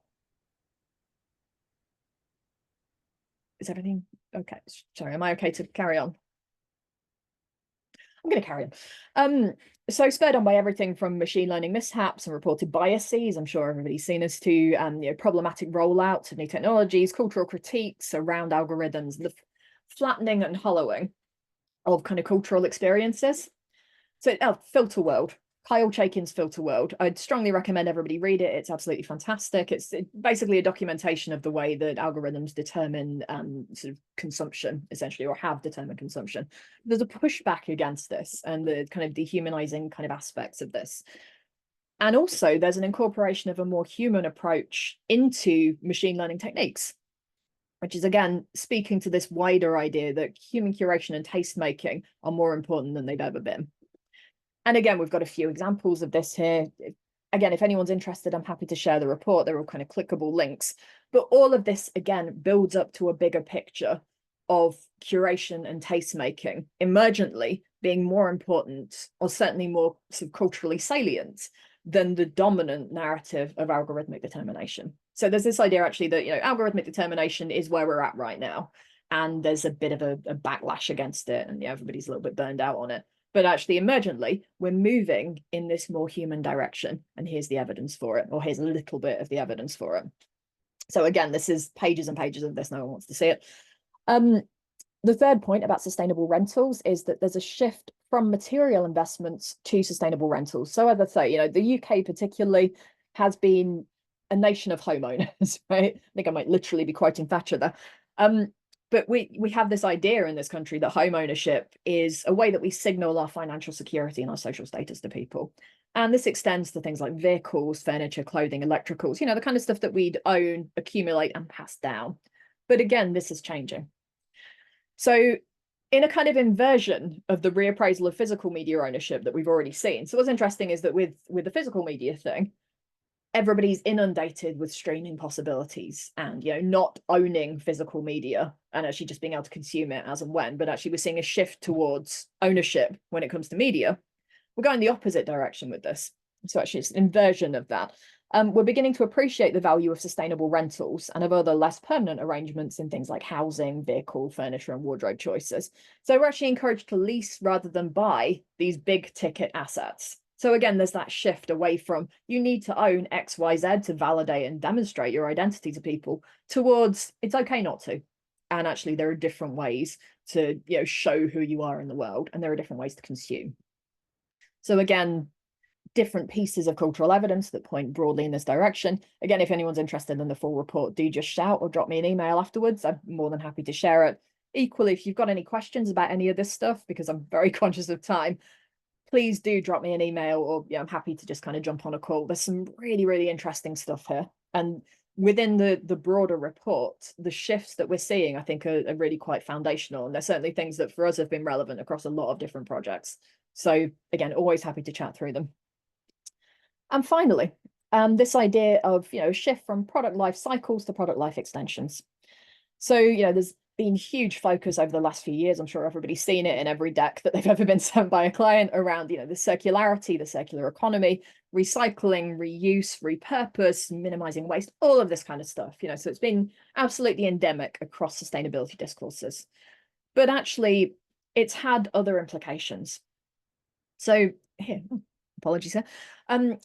is everything okay? Sorry, am I okay to carry on? I'm going to carry on. So spurred on by everything from machine learning mishaps and reported biases, I'm sure everybody's seen this, to problematic rollouts of new technologies, cultural critiques around algorithms, the flattening and hollowing of kind of cultural experiences. So Filter World, Kyle Chaikin's Filter World. I'd strongly recommend everybody read it. It's absolutely fantastic. It's basically a documentation of the way that algorithms determine sort of consumption, essentially, or have determined consumption. There's a pushback against this and the kind of dehumanizing kind of aspects of this. And also there's an incorporation of a more human approach into machine learning techniques, which is, again, speaking to this wider idea that human curation and taste making are more important than they've ever been. And again, we've got a few examples of this here. Again, if anyone's interested, I'm happy to share the report. They're all kind of clickable links. But all of this, again, builds up to a bigger picture of curation and taste making emergently being more important, or certainly more sort of culturally salient, than the dominant narrative of algorithmic determination. So there's this idea actually that algorithmic determination is where we're at right now, and there's a bit of a backlash against it, and everybody's a little bit burned out on it. But actually, emergently, we're moving in this more human direction, and here's the evidence for it, or here's a little bit of the evidence for it. So again, this is pages and pages of this. No one wants to see it. The third point about sustainable rentals is that there's a shift from material investments to sustainable rentals. So as I say, the UK particularly has been a nation of homeowners, right? I think I might literally be quoting Thatcher there. But we have this idea in this country that home ownership is a way that we signal our financial security and our social status to people. And this extends to things like vehicles, furniture, clothing, electricals, the kind of stuff that we'd own, accumulate, and pass down. But again, this is changing. So in a kind of inversion of the reappraisal of physical media ownership that we've already seen. So what's interesting is that with the physical media thing, everybody's inundated with streaming possibilities and not owning physical media and actually just being able to consume it as and when, but actually we're seeing a shift towards ownership when it comes to media. We're going the opposite direction with this. So actually it's an inversion of that. We're beginning to appreciate the value of sustainable rentals and of other less permanent arrangements in things like housing, vehicle, furniture, and wardrobe choices. So we're actually encouraged to lease rather than buy these big ticket assets. So again, there's that shift away from you need to own X, Y, Z to validate and demonstrate your identity to people towards it's okay not to. And actually there are different ways to show who you are in the world, and there are different ways to consume. So again, different pieces of cultural evidence that point broadly in this direction. Again, if anyone's interested in the full report, do just shout or drop me an email afterwards. I'm more than happy to share it. Equally, if you've got any questions about any of this stuff, because I'm very conscious of time, please do drop me an email, or I'm happy to just kind of jump on a call. There's some really, really interesting stuff here. And within the broader report, the shifts that we're seeing, I think, are really quite foundational. And they're certainly things that for us have been relevant across a lot of different projects. So again, always happy to chat through them. And finally, this idea of a shift from product life cycles to product life extensions. So there's been huge focus over the last few years. I'm sure everybody's seen it in every deck that they've ever been sent by a client around the circularity, the circular economy, recycling, reuse, repurpose, minimizing waste, all of this kind of stuff. So it's been absolutely endemic across sustainability discourses. But actually, it's had other implications. So here, apologies here.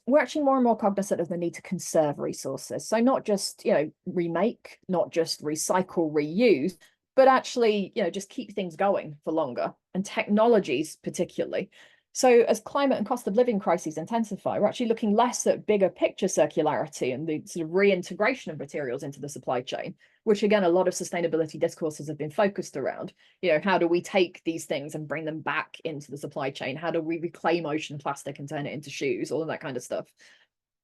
We're actually more and more cognizant of the need to conserve resources. So not just, remake, not just recycle, reuse, but actually, just keep things going for longer, and technologies particularly. So as climate and cost of living crises intensify, we're actually looking less at bigger picture circularity and the sort of reintegration of materials into the supply chain, which again, a lot of sustainability discourses have been focused around. How do we take these things and bring them back into the supply chain? How do we reclaim ocean plastic and turn it into shoes? All of that kind of stuff.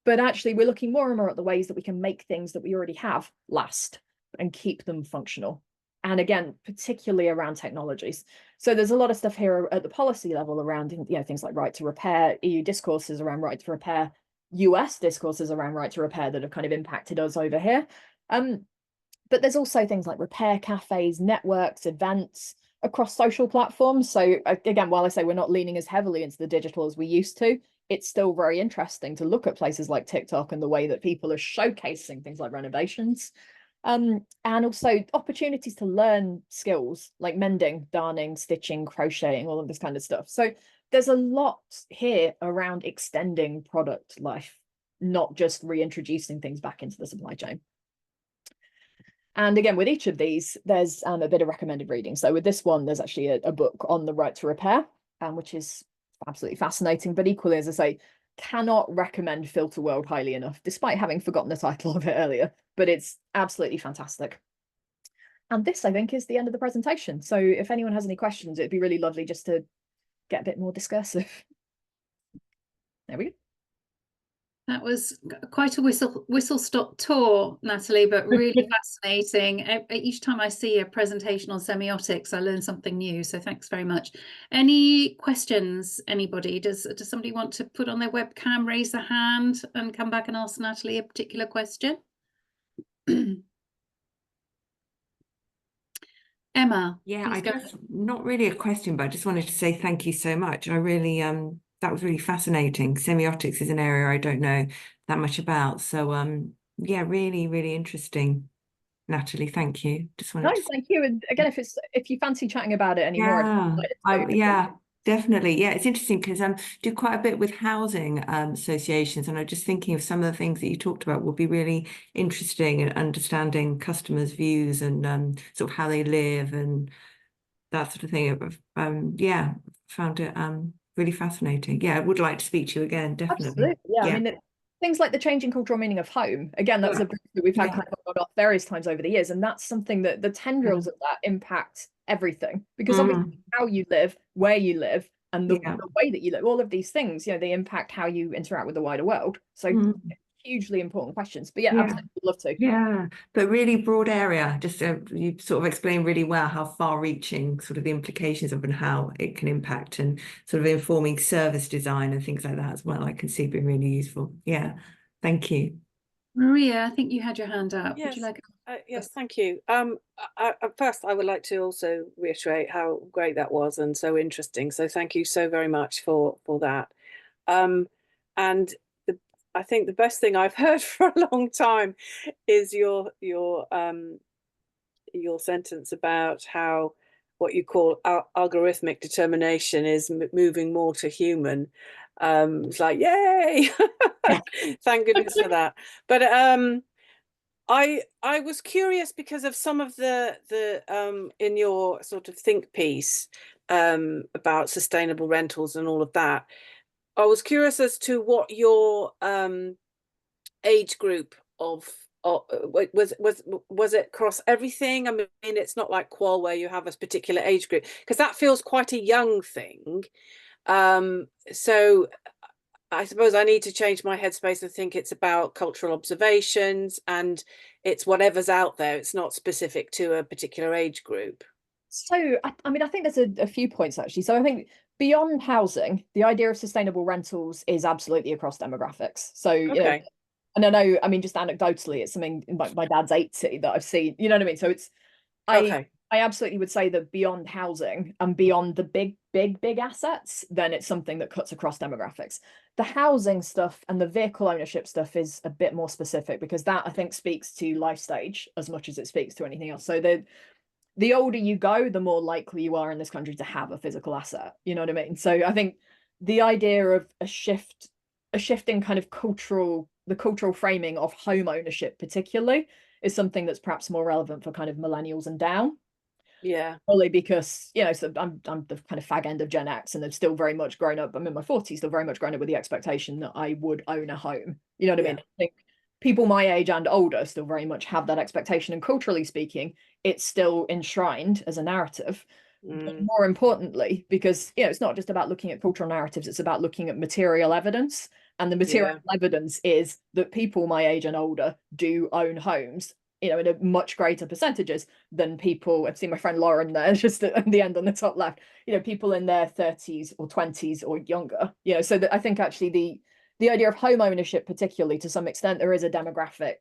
But actually, we're looking more and more at the ways that we can make things that we already have last and keep them functional. And again, particularly around technologies. So there's a lot of stuff here at the policy level around, things like right to repair, EU discourses around right to repair, US discourses around right to repair that have kind of impacted us over here. But there's also things like repair cafes, networks, events across social platforms. So again, while I say we're not leaning as heavily into the digital as we used to, it's still very interesting to look at places like TikTok and the way that people are showcasing things like renovations. And also opportunities to learn skills like mending, darning, stitching, crocheting, all of this kind of stuff. So there's a lot here around extending product life, not just reintroducing things back into the supply chain. And again, with each of these, there's a bit of recommended reading. So with this one, there's actually a book on the right to repair, which is absolutely fascinating. But equally, as I say, cannot recommend Filter World highly enough, despite having forgotten the title of it earlier. But it's absolutely fantastic. And this, I think, is the end of the presentation. So if anyone has any questions, it'd be really lovely just to get a bit more discursive. There we go. That was quite a whistle-stop tour, Natalie, but really fascinating. Each time I see a presentation on semiotics, I learn something new. So thanks very much. Any questions, anybody? Does somebody want to put on their webcam, raise their hand, and come back and ask Natalie a particular question? Emma. Yeah, not really a question, but I just wanted to say thank you so much. I really that was really fascinating. Semiotics is an area I don't know that much about. So yeah, really, really interesting. Natalie, thank you. Just wanted to thank you. And again, if you fancy chatting about it anymore, yeah, definitely. Yeah, it's interesting because I do quite a bit with housing associations, and I'm just thinking of some of the things that you talked about will be really interesting in understanding customers' views and sort of how they live and that sort of thing. Yeah, found it really fascinating. Yeah, I would like to speak to you again, definitely. Absolutely. Yeah, yeah. I mean, things like the changing cultural meaning of home. Again, that's a brief that we've had kind of on off various times over the years, and that's something that the tendrils of that impact everything, because obviously how you live, where you live, and the way that you live, all of these things, you know, they impact how you interact with the wider world. So hugely important questions. But yeah, absolutely, would love to. Yeah, but really broad area. Just you sort of explained really well how far-reaching sort of the implications of and how it can impact, and sort of informing service design and things like that as well. I can see being really useful. Yeah, thank you. Maria, I think you had your hand up. Yes. Would you like? Yes, thank you. First, I would like to also reiterate how great that was and so interesting. So thank you so very much for that. And I think the best thing I've heard for a long time is your sentence about how what you call algorithmic determination is moving more to human. It's like, yay! Thank goodness for that. But I was curious because of some of the in your sort of think piece about sustainable rentals and all of that. I was curious as to what your age group of was it across everything? I mean, it's not like Qual where you have a particular age group, because that feels quite a young thing. So I suppose I need to change my headspace and think it's about cultural observations and it's whatever's out there. It's not specific to a particular age group. So, I mean, I think there's a few points actually. So I think beyond housing, the idea of sustainable rentals is absolutely across demographics. So, you know, and I know, I mean, just anecdotally, it's something my dad's 80 that I've seen, you know what I mean? So it's, I absolutely would say that beyond housing and beyond the big assets, then it's something that cuts across demographics. The housing stuff and the vehicle ownership stuff is a bit more specific, because that, I think, speaks to life stage as much as it speaks to anything else. So the older you go, the more likely you are in this country to have a physical asset. You know what I mean? So I think the idea of a shift in kind of the cultural framing of home ownership particularly is something that's perhaps more relevant for kind of millennials and down. Yeah. Probably because, you know, so I'm the kind of fag end of Gen X, and they've still very much grown up. I'm in my 40s, still very much grown up with the expectation that I would own a home. You know what I mean? I think people my age and older still very much have that expectation, and culturally speaking, it's still enshrined as a narrative. But more importantly, because, you know, it's not just about looking at cultural narratives, it's about looking at material evidence. And the material evidence is that people my age and older do own homes, you know, in a much greater percentages than people. I've seen my friend Lauren there, just at the end on the top left, you know, people in their 30s or 20s or younger, you know. So that I think actually the idea of home ownership, particularly to some extent, there is a demographic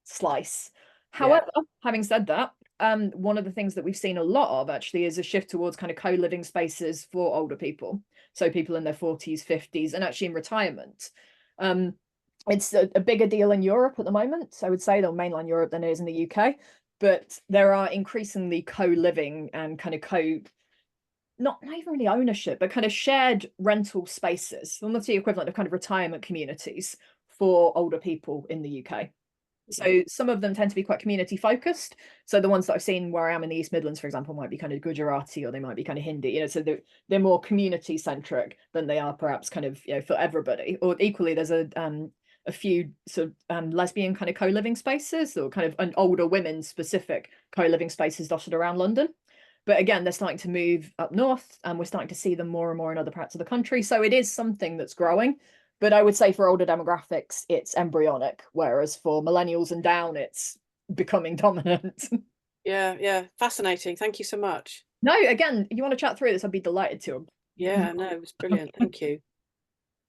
slice. However, having said that, one of the things that we've seen a lot of actually is a shift towards kind of co-living spaces for older people. So people in their 40s, 50s, and actually in retirement. It's a bigger deal in Europe at the moment, I would say, though mainland Europe, than it is in the UK. But there are increasingly co-living and kind of not even really ownership, but kind of shared rental spaces, almost the equivalent of kind of retirement communities for older people in the UK. So some of them tend to be quite community focused. So the ones that I've seen where I am in the East Midlands, for example, might be kind of Gujarati, or they might be kind of Hindi, you know, so they're more community centric than they are perhaps kind of, you know, for everybody. Or equally, there's a few sort of lesbian kind of co-living spaces, or kind of an older women specific co-living spaces dotted around London. But again, they're starting to move up north, and we're starting to see them more and more in other parts of the country. So it is something that's growing. But I would say for older demographics, it's embryonic, whereas for millennials and down, it's becoming dominant. Yeah, fascinating. Thank you so much. No, again, you want to chat through this, I'd be delighted to. Yeah, no, it was brilliant. Thank you.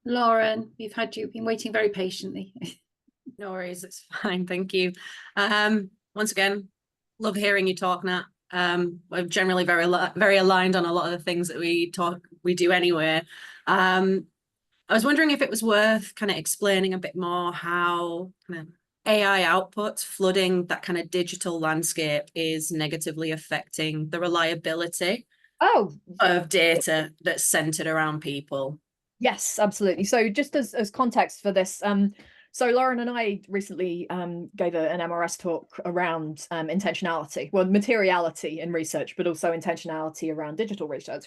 Lauren, you've been waiting very patiently. No worries, it's fine, thank you. Once again, love hearing you talk, Nat. We're generally very aligned on a lot of the things that we do anyway. I was wondering if it was worth kind of explaining a bit more how kind of AI outputs flooding that kind of digital landscape is negatively affecting the reliability of data that's centered around people. Yes, absolutely. So just as context for this, so Lauren and I recently gave an MRS talk around intentionality, well, materiality in research, but also intentionality around digital research.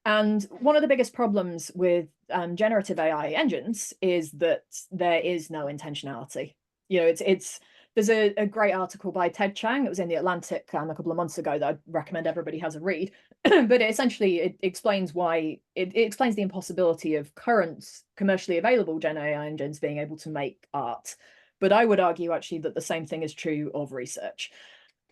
And one of the biggest problems with generative AI engines is that there is no intentionality. You know, there's a great article by Ted Chiang. It was in the Atlantic a couple of months ago that I'd recommend everybody has a read. But it explains why it explains the impossibility of current commercially available Gen AI engines being able to make art. But I would argue actually that the same thing is true of research.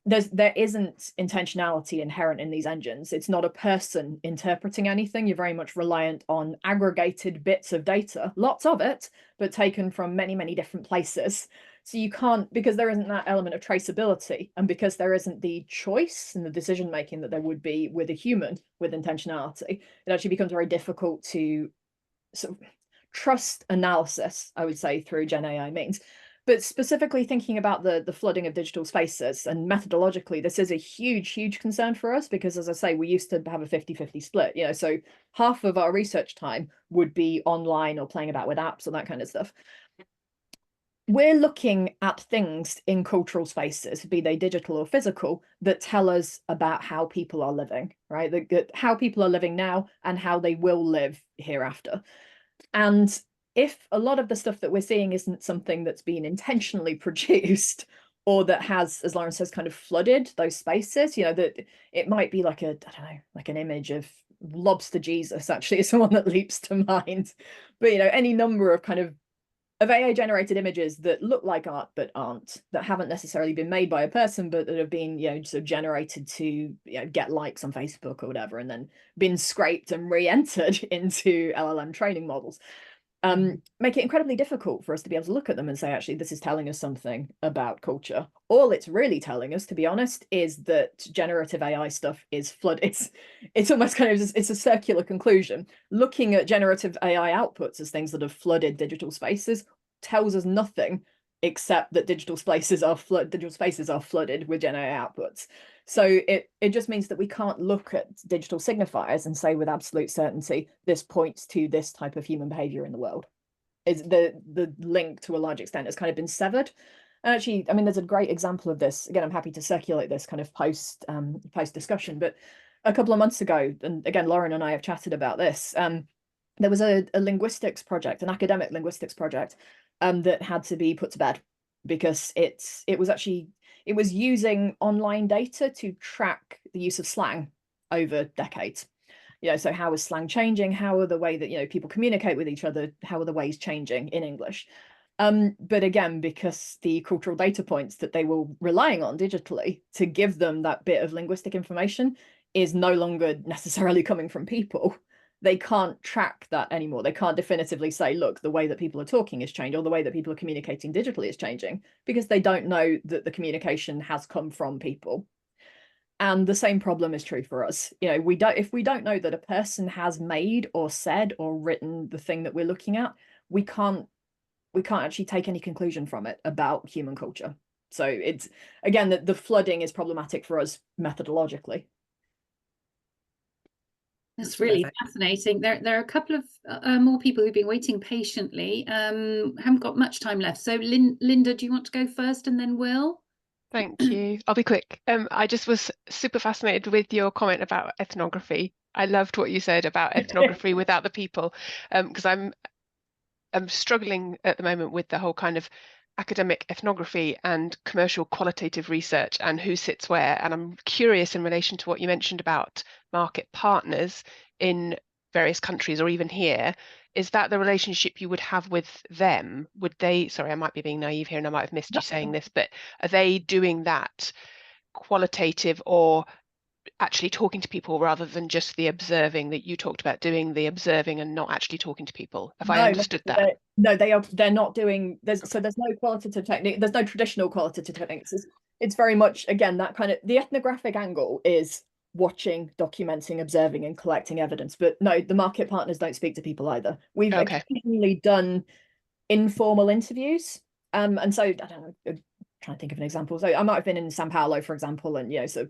There isn't intentionality inherent in these engines. It's not a person interpreting anything. You're very much reliant on aggregated bits of data, lots of it, but taken from many, many different places. So you can't, because there isn't that element of traceability, and because there isn't the choice and the decision making that there would be with a human with intentionality, it actually becomes very difficult to sort of trust analysis, I would say, through Gen AI means. But specifically thinking about the flooding of digital spaces, and methodologically, this is a huge concern for us, because, as I say, we used to have a 50-50 split, you know, so half of our research time would be online or playing about with apps or that kind of stuff. We're looking at things in cultural spaces, be they digital or physical, that tell us about how people are living, right? How people are living now and how they will live hereafter. And if a lot of the stuff that we're seeing isn't something that's been intentionally produced, or that has, as Lauren says, kind of flooded those spaces, you know, that it might be like I don't know, like an image of Lobster Jesus actually is someone that leaps to mind. But, you know, any number of kind of AI generated images that look like art but aren't, that haven't necessarily been made by a person, but that have been, you know, sort of generated to, you know, get likes on Facebook or whatever, and then been scraped and re-entered into LLM training models, make it incredibly difficult for us to be able to look at them and say, actually, this is telling us something about culture. All it's really telling us, to be honest, is that generative AI stuff is flooded. It's almost kind of, it's a circular conclusion. Looking at generative AI outputs as things that have flooded digital spaces tells us nothing except that digital spaces are flooded with Gen AI outputs. So it just means that we can't look at digital signifiers and say with absolute certainty, this points to this type of human behavior in the world. Is the link to a large extent has kind of been severed. And actually, I mean, there's a great example of this. Again, I'm happy to circulate this kind of post discussion, but a couple of months ago, and again, Lauren and I have chatted about this, there was a linguistics project, an academic linguistics project, that had to be put to bed because it was using online data to track the use of slang over decades. You know, so how is slang changing? How are the way that, you know, people communicate with each other, how are the ways changing in English? But again, because the cultural data points that they were relying on digitally to give them that bit of linguistic information is no longer necessarily coming from people, they can't track that anymore. They can't definitively say, look, the way that people are talking is changing, or the way that people are communicating digitally is changing, because they don't know that the communication has come from people. And the same problem is true for us. You know, if we don't know that a person has made or said or written the thing that we're looking at, we can't actually take any conclusion from it about human culture. So it's, again, that the flooding is problematic for us methodologically. That's really fascinating. There are a couple of more people who've been waiting patiently. Haven't got much time left. So Linda, do you want to go first, and then Will? Thank you. I'll be quick. I just was super fascinated with your comment about ethnography. I loved what you said about ethnography without the people, because I'm struggling at the moment with the whole kind of academic ethnography and commercial qualitative research and who sits where. And I'm curious in relation to what you mentioned about market partners in various countries or even here. Is that the relationship you would have with them? Would they, sorry, I might be being naive here and I might have missed you saying this, but are they doing that qualitative or actually talking to people rather than just the observing that you talked about, doing the observing and not actually talking to people? Have I understood that? No, they're not doing, there's no qualitative technique, there's no traditional qualitative techniques. It's very much, again, that kind of, the ethnographic angle is watching, documenting, observing and collecting evidence. But no, the market partners don't speak to people either. We've occasionally done informal interviews. And so, I don't know, I'm trying to think of an example. So I might have been in Sao Paulo, for example, and, you know, so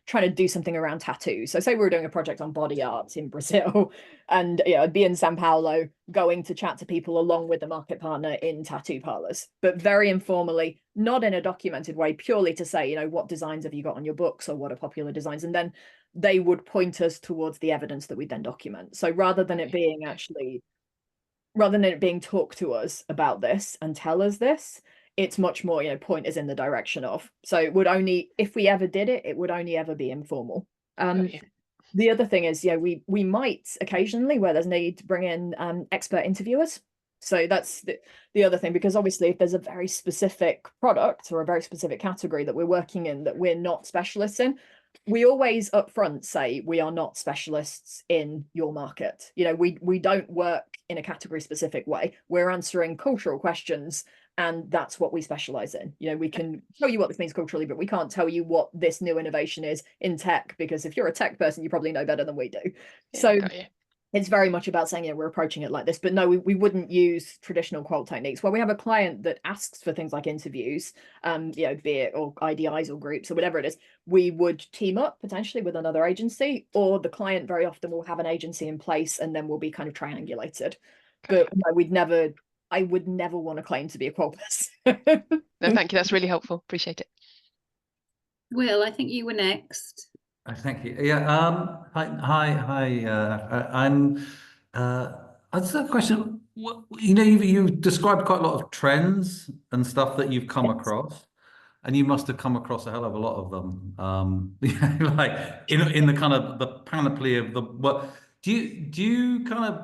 trying to do something around tattoos. So say we were doing a project on body art in Brazil, and I'd be in Sao Paulo going to chat to people along with the market partner in tattoo parlors, but very informally, not in a documented way, purely to say, what designs have you got on your books, or what are popular designs? And then they would point us towards the evidence that we then document. So rather than it being talked to us about this and tell us this, it's much more, point us in the direction of. So it would only, if we ever did it, it would only ever be informal. The other thing is, we might occasionally, where there's need, to bring in expert interviewers. So that's the other thing, because obviously if there's a very specific product or a very specific category that we're working in that we're not specialists in, we always upfront say we are not specialists in your market. We don't work in a category specific way. We're answering cultural questions, and that's what we specialize in. We can tell you what this means culturally, but we can't tell you what this new innovation is in tech, because if you're a tech person, you probably know better than we do. So it's very much about saying, we're approaching it like this. But no, we wouldn't use traditional qual techniques. Where we have a client that asks for things like interviews, be it or IDIs or groups or whatever it is, we would team up potentially with another agency, or the client very often will have an agency in place, and then we'll be kind of triangulated. But no, I would never want to claim to be a qual person. No, thank you. That's really helpful. Appreciate it. Will, I think you were next. Thank you. Yeah. Hi. I just have a question. You've described quite a lot of trends and stuff that you've come across, and you must have come across a hell of a lot of them. Like in the kind of the panoply of the what. Do you kind of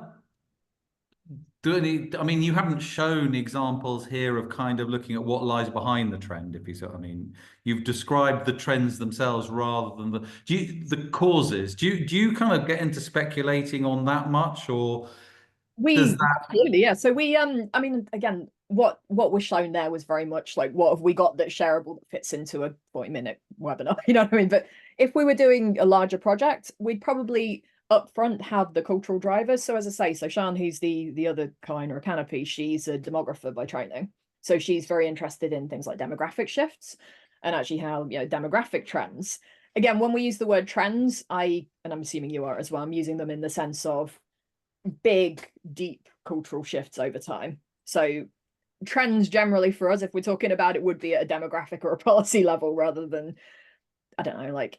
do any? I mean, you haven't shown examples here of kind of looking at what lies behind the trend, if you see what I mean. You've described the trends themselves rather than the causes. Do you kind of get into speculating on that much, or absolutely, yeah. So we I mean, again, what was shown there was very much like, what have we got that's shareable that fits into a 40-minute webinar? You know what I mean? But if we were doing a larger project, we'd probably upfront have the cultural drivers. So as I say, so Sian, who's the other co-owner of Canopy, she's a demographer by training. So she's very interested in things like demographic shifts and actually how, demographic trends. Again, when we use the word trends, and I'm assuming you are as well, I'm using them in the sense of big, deep cultural shifts over time. So trends generally for us, if we're talking about it, would be at a demographic or a policy level rather than, I don't know, like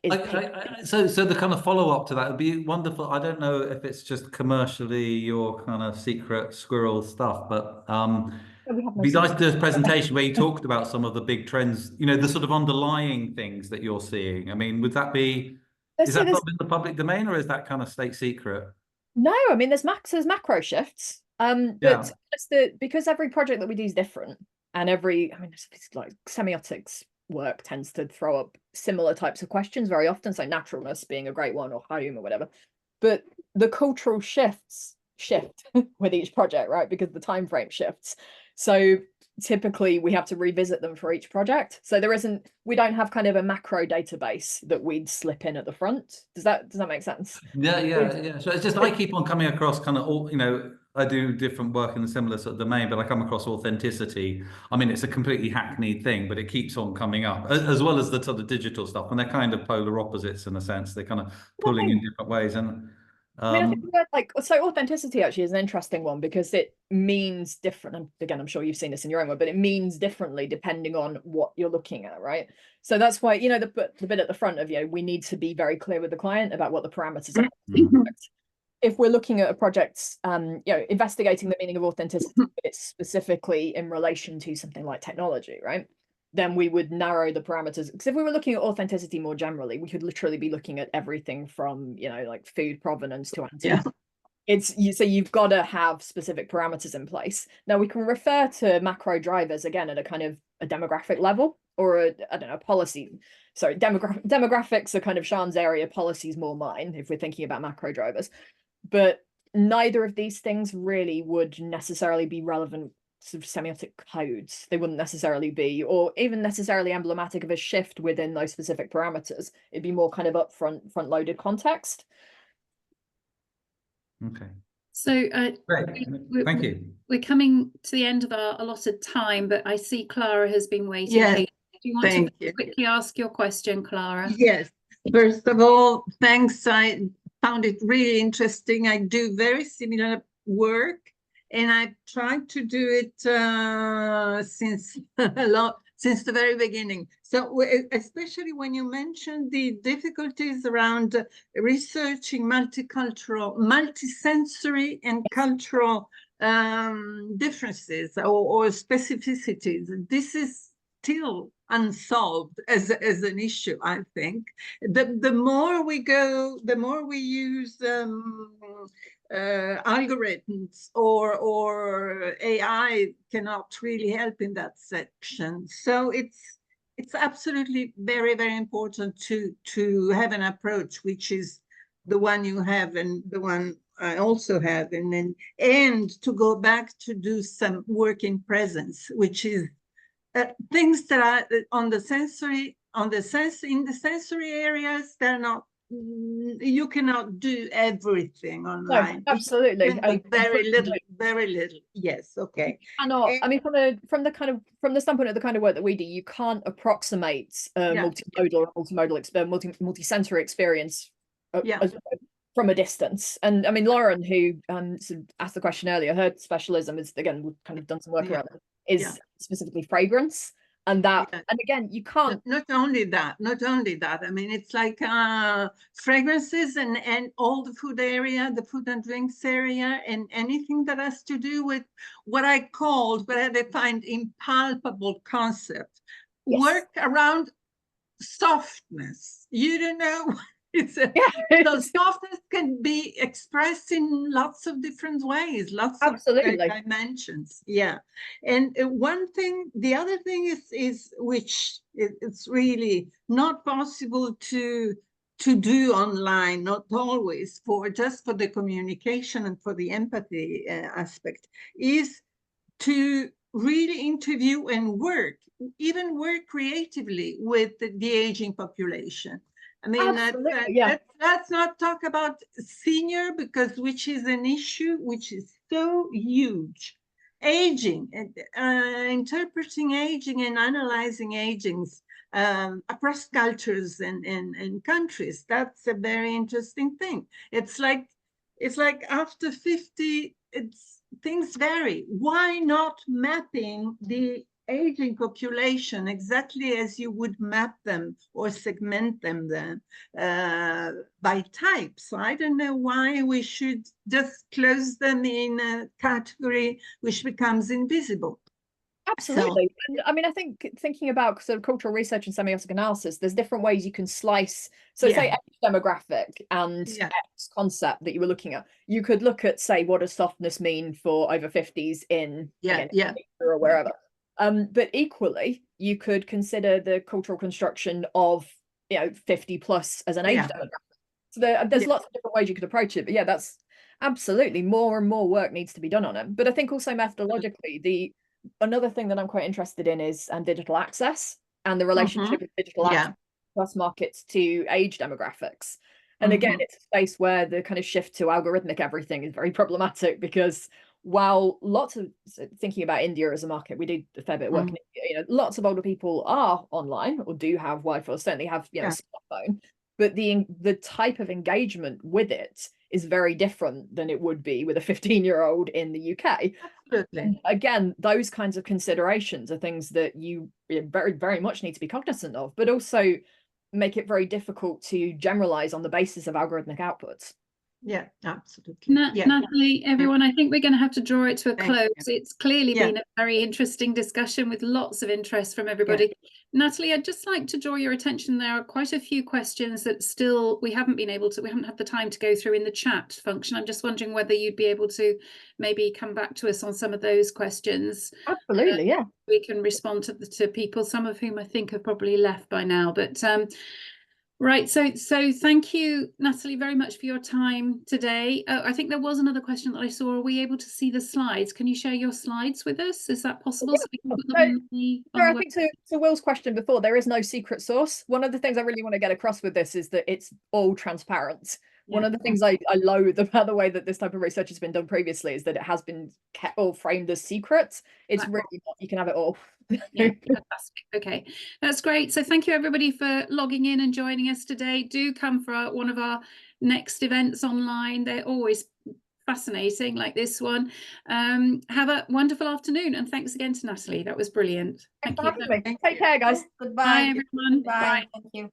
so the kind of follow-up to that would be wonderful. I don't know if it's just commercially your kind of secret squirrel stuff, but it'd be nice to do a presentation where you talked about some of the big trends, the sort of underlying things that you're seeing. I mean, is that not in the public domain, or is that kind of state secret? No, I mean, there's macro shifts, but because every project that we do is different, and it's like semiotics work tends to throw up similar types of questions very often, so naturalness being a great one, or home or whatever, but the cultural shift with each project, right? Because the time frame shifts, so typically we have to revisit them for each project. So we don't have kind of a macro database that we'd slip in at the front. Does that make sense? Yeah. So it's just, I keep on coming across kind of all, I do different work in a similar sort of domain, but I come across authenticity. I mean, it's a completely hackneyed thing, but it keeps on coming up, as well as the sort of digital stuff. And they're kind of polar opposites in a sense. They're kind of pulling in different ways. And I think so authenticity actually is an interesting one, because it means different. And again, I'm sure you've seen this in your own work, but it means differently depending on what you're looking at, right? So that's why, the bit at the front of we need to be very clear with the client about what the parameters are. If we're looking at a project, investigating the meaning of authenticity, it's specifically in relation to something like technology, right? Then we would narrow the parameters. Because if we were looking at authenticity more generally, we could literally be looking at everything from, like food provenance to anti. So you've got to have specific parameters in place. Now we can refer to macro drivers again at a kind of a demographic level, or a policy. Sorry, demographics are kind of Sian's area, policies more mine, if we're thinking about macro drivers. But neither of these things really would necessarily be relevant sort of semiotic codes. They wouldn't necessarily be, or even necessarily emblematic of a shift within those specific parameters. It'd be more kind of front-loaded context. Okay. So great. Thank you. We're coming to the end of our allotted time, but I see Clara has been waiting. Yes. Do you want to quickly ask your question, Clara? Yes. First of all, thanks. I found it really interesting. I do very similar work, and I've tried to do it since since the very beginning. So especially when you mentioned the difficulties around researching multicultural, multisensory and cultural differences or specificities, this is still unsolved as an issue. I think the more we go, the more we use algorithms or AI cannot really help in that section. So it's absolutely very, very important to have an approach which is the one you have and the one I also have, and to go back to do some work in presence, which is things that are in the sensory areas. They're not, you cannot do everything online. No, absolutely. Very little. Yes. Okay. I mean, from the standpoint of the kind of work that we do, you can't approximate multisensory experience from a distance. And I mean, Lauren, who sort of asked the question earlier, her specialism is, again, we've kind of done some work around it, is specifically fragrance. And that, and again, you can't. Not only that. I mean, it's like fragrances and all the food area, the food and drinks area, and anything that has to do with what I defined impalpable concept. Yes. Work around softness. You don't know. So softness can be expressed in lots of different ways, lots Absolutely. of dimensions. Yeah. And the other thing is which it's really not possible to do online, not always, just for the communication and for the empathy aspect, is to really interview and even work creatively with the aging population. I mean, let's not talk about senior, which is an issue which is so huge. Aging, interpreting aging and analyzing agings across cultures and countries. That's a very interesting thing. It's like after 50, things vary. Why not mapping the aging population exactly as you would map them or segment them by type? So I don't know why we should just close them in a category which becomes invisible. Absolutely. So, and I mean, I think thinking about sort of cultural research and semiotic analysis, there's different ways you can slice. So say X demographic and X concept that you were looking at, you could look at, say, what does softness mean for over 50s in or wherever. But equally, you could consider the cultural construction of 50 plus as an age demographic. So there's lots of different ways you could approach it. But yeah, that's absolutely more and more work needs to be done on it. But I think also methodologically, another thing that I'm quite interested in is digital access and the relationship of digital access across markets to age demographics. And again, it's a space where the kind of shift to algorithmic everything is very problematic, because while thinking about India as a market, we do a fair bit of work in India, lots of older people are online or do have Wi-Fi, or certainly have a smartphone, but the type of engagement with it is very different than it would be with a 15-year-old in the UK. Absolutely. And again, those kinds of considerations are things that you very, very much need to be cognizant of, but also make it very difficult to generalize on the basis of algorithmic outputs. Yeah, absolutely. Natalie, everyone, I think we're going to have to draw it to a close. It's clearly been a very interesting discussion with lots of interest from everybody. Natalie, I'd just like to draw your attention. There are quite a few questions that still we haven't had the time to go through in the chat function. I'm just wondering whether you'd be able to maybe come back to us on some of those questions. Absolutely, we can respond to people, some of whom I think have probably left by now. But right, so thank you, Natalie, very much for your time today. I think there was another question that I saw. Are we able to see the slides? Can you share your slides with us? Is that possible? So we can put them on the I think to Will's question before, there is no secret sauce. One of the things I really want to get across with this is that it's all transparent. One of the things I loathe about the way that this type of research has been done previously is that it has been kept or framed as secrets. It's Right. really not, you can have it all. Yeah, fantastic. Okay, that's great. So thank you everybody for logging in and joining us today. Do come for one of our next events online. They're always fascinating, like this one. Have a wonderful afternoon, and thanks again to Natalie. That was brilliant. Thank you. Take care, guys. Bye, everyone. Bye. Bye. Thank you.